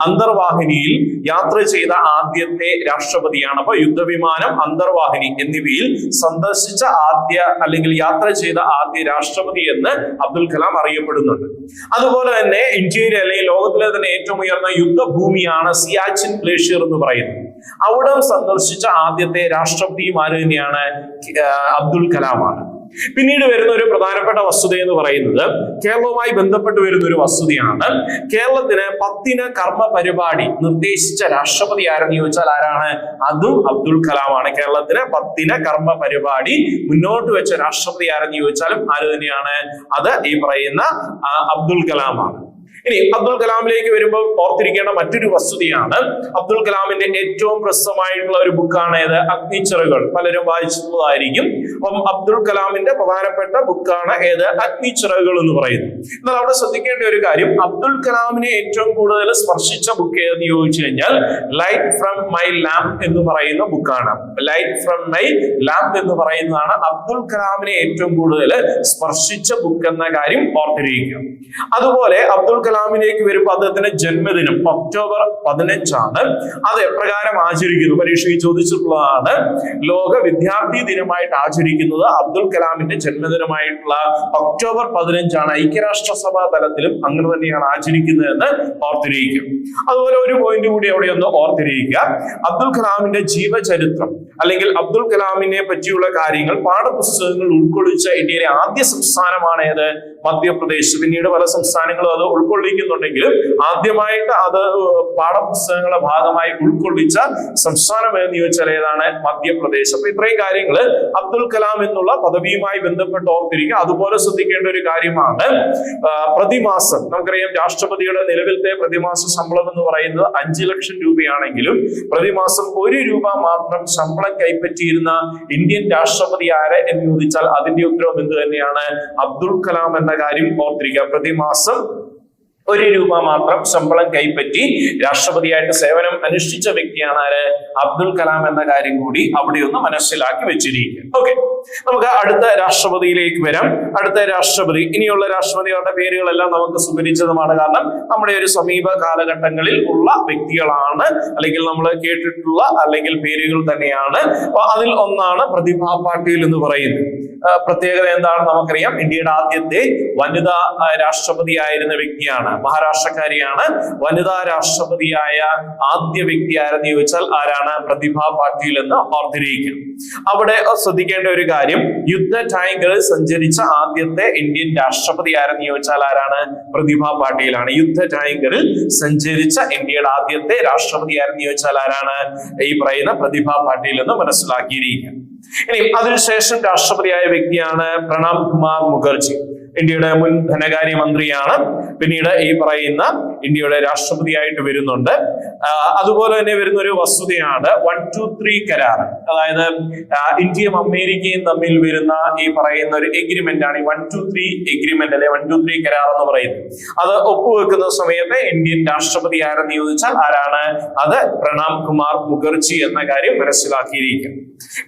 Speaker 1: അന്തർവാഹിനിയിൽ യാത്ര ചെയ്ത ആദ്യത്തെ രാഷ്ട്രപതിയാണ്. അപ്പൊ യുദ്ധവിമാനം, അന്തർവാഹിനി എന്നിവയിൽ സന്ദർശിച്ച ആദ്യ അല്ലെങ്കിൽ യാത്ര ചെയ്ത ആദ്യ രാഷ്ട്രപതി എന്ന് അബ്ദുൽ കലാം അറിയപ്പെടുന്നുണ്ട്. അതുപോലെ തന്നെ ഇന്ത്യയിലെ അല്ലെങ്കിൽ ലോകത്തിലെ തന്നെ ഏറ്റവും ഉയർന്ന യുദ്ധഭൂമിയാണ് സിയാച്ചിൻ ഗ്ലേഷ്യർ എന്ന് പറയുന്നത്. അവിടെ സന്ദർശിച്ച ആദ്യത്തെ രാഷ്ട്രപതിയും ആര് തന്നെയാണ്? അബ്ദുൽ കലാമാണ്. പിന്നീട് വരുന്ന ഒരു പ്രധാനപ്പെട്ട വസ്തുത എന്ന് പറയുന്നത് കേരളവുമായി ബന്ധപ്പെട്ട് വരുന്ന ഒരു വസ്തുതയാണ്. കേരളത്തിന് 10 കർമ്മ പരിപാടി നിർദ്ദേശിച്ച രാഷ്ട്രപതി ആരെന്ന് ചോദിച്ചാൽ ആരാണ്? അതും അബ്ദുൽ കലാമാണ്. കേരളത്തിന് 10 കർമ്മ പരിപാടി മുന്നോട്ട് വെച്ച രാഷ്ട്രപതി ആരെന്ന് ചോദിച്ചാലും ആര് തന്നെയാണ്? അത് ഈ പറയുന്ന അബ്ദുൽ കലാമാണ്. ഇനി അബ്ദുൽ കലാമിലേക്ക് വരുമ്പോൾ ഓർത്തിരിക്കേണ്ട മറ്റൊരു വസ്തുതയാണ്, അബ്ദുൽ കലാമിന്റെ ഏറ്റവും പ്രസിദ്ധമായിട്ടുള്ള ഒരു ബുക്കാണ് ഏത്? അഗ്നിച്ചിറകുകൾ. പലരും വായിച്ചിട്ടുള്ളതായിരിക്കും. അപ്പം അബ്ദുൽ കലാമിന്റെ പ്രധാനപ്പെട്ട ബുക്കാണ് ഏത്? അഗ്നിച്ചിറകുകൾ എന്ന് പറയുന്നത്. എന്നാൽ അവിടെ ശ്രദ്ധിക്കേണ്ട ഒരു കാര്യം, അബ്ദുൽ കലാമിനെ ഏറ്റവും കൂടുതൽ സ്പർശിച്ച ബുക്ക് ഏതെന്ന് ചോദിച്ചു കഴിഞ്ഞാൽ ലൈറ്റ് ഫ്രം മൈ ലാമ്പ് എന്ന് പറയുന്ന ബുക്കാണ്. ലൈറ്റ് ഫ്രം മൈ ലാമ്പ് എന്ന് പറയുന്നതാണ് അബ്ദുൽ കലാമിനെ ഏറ്റവും കൂടുതൽ സ്പർശിച്ച ബുക്ക് എന്ന കാര്യം ഓർത്തിരിക്കുക. അതുപോലെ അബ്ദുൽ കലാമിലേക്ക് വരുമ്പോൾ അദ്ദേഹത്തിന്റെ ജന്മദിനം ഒക്ടോബർ 15 അത് എപ്രകാരം ആചരിക്കുന്നു? പരീക്ഷയ്ക്ക് ചോദിച്ചിട്ടുള്ളതാണ്. ലോക വിദ്യാർത്ഥി ദിനമായിട്ട് ആചരിക്കുന്നത് അബ്ദുൽ കലാമിന്റെ ജന്മദിനമായിട്ടുള്ള ഒക്ടോബർ 15 ഐക്യരാഷ്ട്രസഭാ തലത്തിലും അങ്ങനെ തന്നെയാണ് ആചരിക്കുന്നതെന്ന് ഓർത്തിരിക്കുക. അതുപോലെ ഒരു പോയിന്റ് കൂടി അവിടെ ഒന്ന് ഓർത്തിരിക്കുക. അബ്ദുൽ കലാമിന്റെ ജീവചരിത്രം അല്ലെങ്കിൽ അബ്ദുൽ കലാമിനെ പറ്റിയുള്ള കാര്യങ്ങൾ പാഠപുസ്തകങ്ങൾ ഉൾക്കൊള്ളിച്ച ഇന്ത്യയിലെ ആദ്യ സംസ്ഥാനമാണ് ഏത്? മധ്യപ്രദേശ്. പിന്നീട് പല സംസ്ഥാനങ്ങളും അത് ഉൾക്കൊള്ളിക്കുന്നുണ്ടെങ്കിലും ആദ്യമായിട്ട് അത് പാഠപുസ്തകങ്ങളുടെ ഭാഗമായി ഉൾക്കൊള്ളിച്ച സംസ്ഥാനം എന്ന് ചോദിച്ചാൽ ഏതാണ്? മധ്യപ്രദേശ്. അപ്പൊ ഇത്രയും കാര്യങ്ങൾ അബ്ദുൽ കലാം എന്നുള്ള പദവിയുമായി ബന്ധപ്പെട്ട് ഓർത്തിരിക്കുക. അതുപോലെ ശ്രദ്ധിക്കേണ്ട ഒരു കാര്യമാണ് പ്രതിമാസം. നമുക്കറിയാം, രാഷ്ട്രപതിയുടെ നിലവിലത്തെ പ്രതിമാസ ശമ്പളം എന്ന് പറയുന്നത് 5 ലക്ഷം രൂപയാണെങ്കിലും പ്രതിമാസം 1 രൂപ മാത്രം ശമ്പളം കൈപ്പറ്റിയിരുന്ന ഇന്ത്യൻ രാഷ്ട്രപതി ആര് എന്ന് ചോദിച്ചാൽ അതിന്റെ ഉത്തരവും എന്ത് തന്നെയാണ്? അബ്ദുൽ കലാം എന്ന കാര്യം ഓർത്തിരിക്കുക. പ്രതിമാസം 1 രൂപ മാത്രം ശമ്പളം കൈപ്പറ്റി രാഷ്ട്രപതിയായിട്ട് സേവനം അനുഷ്ഠിച്ച വ്യക്തിയാണ് ആര്? അബ്ദുൽ കലാം എന്ന കാര്യം കൂടി അവിടെ ഒന്ന് മനസ്സിലാക്കി വെച്ചിരിക്കുക. ഓക്കെ, നമുക്ക് അടുത്ത രാഷ്ട്രപതിയിലേക്ക് വരാം. അടുത്ത രാഷ്ട്രപതി, ഇനിയുള്ള രാഷ്ട്രപതികളുടെ പേരുകളെല്ലാം നമുക്ക് സുപരിചിതമാണ്. കാരണം നമ്മുടെ ഒരു സമീപ കാലഘട്ടങ്ങളിൽ ഉള്ള വ്യക്തികളാണ്, അല്ലെങ്കിൽ നമ്മൾ കേട്ടിട്ടുള്ള അല്ലെങ്കിൽ പേരുകൾ തന്നെയാണ്. അപ്പൊ അതിൽ ഒന്നാണ് പ്രതിഭ പാട്ടീൽ എന്ന് പറയുന്നത്. പ്രത്യേകത എന്താണെന്ന് നമുക്കറിയാം. ഇന്ത്യയുടെ ആദ്യത്തെ വനിതാ രാഷ്ട്രപതിയായിരുന്ന വ്യക്തിയാണ്. മഹാരാഷ്ട്രക്കാരിയാണ്. വനിതാ രാഷ്ട്രപതിയായ ആദ്യ വ്യക്തി ആരെന്ന് ചോദിച്ചാൽ ആരാണ്? പ്രതിഭ പാട്ടീൽ എന്ന് ഓർത്തിരിക്കുക. അവിടെ ശ്രദ്ധിക്കേണ്ട ഒരു കാര്യം, യുദ്ധ ടാങ്കറിൽ സഞ്ചരിച്ച ആദ്യത്തെ ഇന്ത്യൻ രാഷ്ട്രപതി ആരെന്ന് ചോദിച്ചാൽ ആരാണ്? പ്രതിഭ പാട്ടീലാണ്. യുദ്ധ ടാങ്കറിൽ സഞ്ചരിച്ച ഇന്ത്യയുടെ ആദ്യത്തെ രാഷ്ട്രപതി ആരെന്ന് ചോദിച്ചാൽ ആരാണ്? ഈ പറയുന്ന പ്രതിഭ പാട്ടീൽ എന്ന് മനസ്സിലാക്കിയിരിക്കുക. ഇനി അതിനുശേഷം രാഷ്ട്രപതിയായ വ്യക്തിയാണ് പ്രണബ് കുമാർ മുഖർജി. ഇന്ത്യയുടെ മുൻ ധനകാര്യമന്ത്രിയാണ്. പിന്നീട് ഈ പറയുന്ന ഇന്ത്യയുടെ രാഷ്ട്രപതിയായിട്ട് വരുന്നുണ്ട്. അതുപോലെ തന്നെ വരുന്ന ഒരു വസ്തുതയാണ് 1-2-3 കരാർ. അതായത് ഇന്ത്യയും അമേരിക്കയും തമ്മിൽ വരുന്ന ഈ പറയുന്ന ഒരു എഗ്രിമെന്റ് ആണ് ഈ 1-2-3 എഗ്രിമെന്റ് അല്ലെ 1-2-3 കരാർ എന്ന് പറയുന്നത്. അത് ഒപ്പുവെക്കുന്ന സമയത്ത് ഇന്ത്യൻ രാഷ്ട്രപതി ആരെന്ന് ചോദിച്ചാൽ ആരാണ്? അത് പ്രണബ് കുമാർ മുഖർജി എന്ന കാര്യം മനസ്സിലാക്കിയിരിക്കും.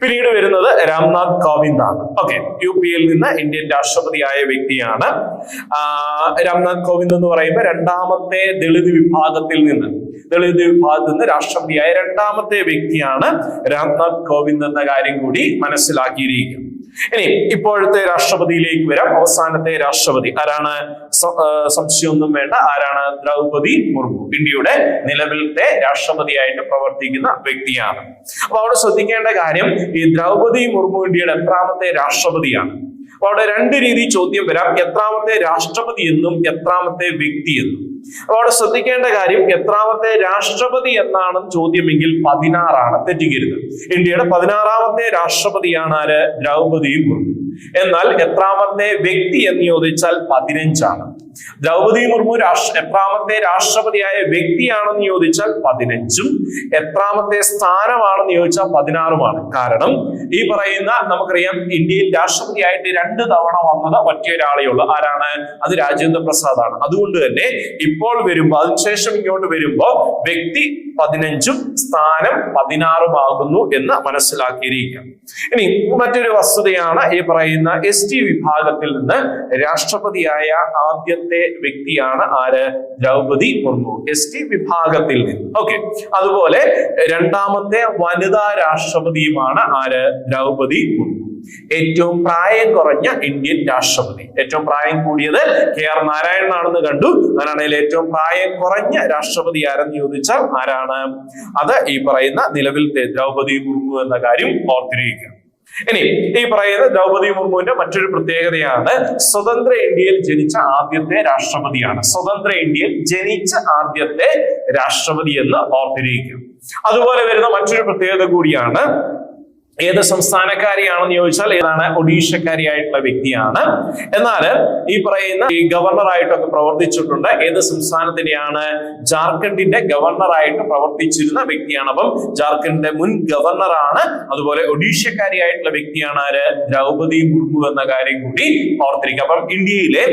Speaker 1: പിന്നീട് വരുന്നത് രാംനാഥ് കോവിന്ദ് ആണ്. ഓക്കെ, UP-യിൽ നിന്ന് ഇന്ത്യൻ രാഷ്ട്രപതിയായ വ്യക്തിയാണ്. രാംനാഥ് കോവിന്ദ് എന്ന് പറയുമ്പോൾ രണ്ടാമത്തെ ദളിത് വിഭാഗത്തിൽ നിന്ന് രാഷ്ട്രപതിയായ രണ്ടാമത്തെ വ്യക്തിയാണ് രാംനാഥ് കോവിന്ദ് എന്ന കാര്യം കൂടി മനസ്സിലാക്കിയിരിക്കും. ഇനി ഇപ്പോഴത്തെ രാഷ്ട്രപതിയിലേക്ക് വരാം. അവസാനത്തെ രാഷ്ട്രപതി ആരാണ്? സംശയമൊന്നും വേണ്ട, ആരാണ്? ദ്രൗപദി മുർമു. ഇന്ത്യയുടെ നിലവിലത്തെ രാഷ്ട്രപതിയായിട്ട് പ്രവർത്തിക്കുന്ന വ്യക്തിയാണ്. അപ്പൊ അവിടെ ശ്രദ്ധിക്കേണ്ട കാര്യം, ഈ ദ്രൗപദി മുർമു ഇന്ത്യയുടെ എത്രാമത്തെ രാഷ്ട്രപതിയാണ്? അവിടെ രണ്ട് രീതി ചോദ്യം വരാം, എത്രാമത്തെ രാഷ്ട്രപതി എന്നും എത്രാമത്തെ വ്യക്തി എന്നും. അപ്പൊ അവിടെ ശ്രദ്ധിക്കേണ്ട കാര്യം, എത്രാമത്തെ രാഷ്ട്രപതി എന്നാണ് ചോദ്യമെങ്കിൽ 16 തെറ്റിക്കരുത്. ഇന്ത്യയുടെ 16ാമത്തെ രാഷ്ട്രപതിയാണ് ആര്? ദ്രൗപദി മുർമു. എന്നാൽ എത്രാമത്തെ വ്യക്തി എന്ന് ചോദിച്ചാൽ 15. ദ്രൗപദി മുർമു എത്രാമത്തെ രാഷ്ട്രപതിയായ വ്യക്തിയാണെന്ന് ചോദിച്ചാൽ 15ഉം, എത്രാമത്തെ സ്ഥാനമാണെന്ന് ചോദിച്ചാൽ 16ഉമാണ്. കാരണം ഈ പറയുന്ന നമുക്കറിയാം, ഇന്ത്യയിൽ രാഷ്ട്രപതിയായിട്ട് 2 തവണ വന്നത് ഒറ്റയൊരാളേ ഉള്ളൂ. ആരാണ്? അത് രാജേന്ദ്ര പ്രസാദ് ആണ്. അതുകൊണ്ട് തന്നെ ഇപ്പോൾ വരുമ്പോ, അതിനുശേഷം ഇങ്ങോട്ട് വരുമ്പോ വ്യക്തി 15ഉം സ്ഥാനം 16ഉമാകുന്നു എന്ന് മനസ്സിലാക്കിയിരിക്കാം. ഇനി മറ്റൊരു വസ്തുതയാണ്, ഈ പറയുന്ന ST വിഭാഗത്തിൽ നിന്ന് രാഷ്ട്രപതിയായ ആദ്യത്തെ വ്യക്തിയാണ് ആര്? ദ്രൗപദി മുർമു, ST വിഭാഗത്തിൽ നിന്ന്. ഓക്കെ, അതുപോലെ രണ്ടാമത്തെ വനിതാ രാഷ്ട്രപതിയുമാണ് ആര്? ദ്രൗപദി മുർമു. ഏറ്റവും പ്രായം കുറഞ്ഞ ഇന്ത്യൻ രാഷ്ട്രപതി, ഏറ്റവും പ്രായം കൂടിയത് KR നാരായണനാണെന്ന് കണ്ടു. അങ്ങനെയാണെങ്കിൽ ഏറ്റവും പ്രായം കുറഞ്ഞ രാഷ്ട്രപതി ആരെന്ന് ചോദിച്ചാൽ ആരാണ്? അത് ഈ പറയുന്ന നിലവിലത്തെ ദ്രൗപദി മുർമു എന്ന കാര്യം ഓർത്തിരിക്കുക. ഇനി ഈ പറയുന്ന ദ്രൗപദി മുർമുവിന്റെ മറ്റൊരു പ്രത്യേകതയാണ്, സ്വതന്ത്ര ഇന്ത്യയിൽ ജനിച്ച ആദ്യത്തെ രാഷ്ട്രപതിയാണ്. സ്വതന്ത്ര ഇന്ത്യയിൽ ജനിച്ച ആദ്യത്തെ രാഷ്ട്രപതി എന്ന് ഓർത്തിരിക്കുക. അതുപോലെ വരുന്ന മറ്റൊരു പ്രത്യേകത കൂടിയാണ്, ഏത് സംസ്ഥാനക്കാരിയാണെന്ന് ചോദിച്ചാൽ ഏതാണ്? ഒഡീഷക്കാരിയായിട്ടുള്ള വ്യക്തിയാണ്. എന്നാൽ ഈ പറയുന്ന ഗവർണറായിട്ടൊക്കെ പ്രവർത്തിച്ചിട്ടുണ്ട്. ഏത് സംസ്ഥാനത്തിന്റെയാണ്? ജാർഖണ്ഡിന്റെ ഗവർണറായിട്ട് പ്രവർത്തിച്ചിരുന്ന വ്യക്തിയാണ്. അപ്പം ജാർഖണ്ഡിന്റെ മുൻ ഗവർണറാണ്. അതുപോലെ ഒഡീഷക്കാരിയായിട്ടുള്ള വ്യക്തിയാണ് ആര്? ദ്രൗപദി മുർമു എന്ന കാര്യം കൂടി ഓർത്തിരിക്കുക. അപ്പം ഇന്ത്യയിലെ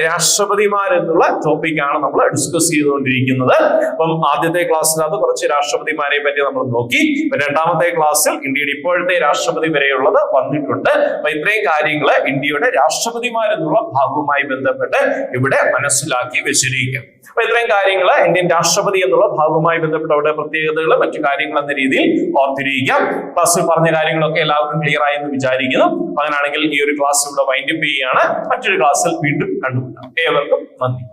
Speaker 1: രാഷ്ട്രപതിമാരെന്നുള്ള ടോപ്പിക്കാണ് നമ്മൾ ഡിസ്കസ് ചെയ്തുകൊണ്ടിരിക്കുന്നത്. അപ്പം ആദ്യത്തെ ക്ലാസ്സിനകത്ത് കുറച്ച് രാഷ്ട്രപതിമാരെ പറ്റി നമ്മൾ നോക്കി. രണ്ടാമത്തെ ക്ലാസ്സിൽ ഇന്ത്യയുടെ ഇപ്പോഴത്തെ രാഷ്ട്രപതി വരെയുള്ളത് വന്നിട്ടുണ്ട്. അപ്പൊ ഇത്രയും കാര്യങ്ങൾ ഇന്ത്യയുടെ രാഷ്ട്രപതിമാരെന്നുള്ള ഭാഗവുമായി ബന്ധപ്പെട്ട് ഇവിടെ മനസ്സിലാക്കി വെച്ചിരിക്കുക. അപ്പൊ ഇത്രയും കാര്യങ്ങൾ ഇന്ത്യൻ രാഷ്ട്രപതി എന്നുള്ള ഭാഗവുമായി ബന്ധപ്പെട്ട് അവിടെ പ്രത്യേകതകൾ, മറ്റു കാര്യങ്ങൾ എന്ന രീതിയിൽ ഓർത്തിരിക്കാം. ക്ലാസ്സിൽ പറഞ്ഞ കാര്യങ്ങളൊക്കെ എല്ലാവർക്കും ക്ലിയർ ആയി എന്ന് വിചാരിക്കുന്നു. അങ്ങനെയാണെങ്കിൽ ഈ ഒരു ക്ലാസ് ഇവിടെ വൈൻഡപ്പ് ചെയ്യുകയാണ്. മറ്റൊരു ക്ലാസ്സിൽ വീണ്ടും കണ്ടുമുട്ടാം. ഏവർക്കും നന്ദി.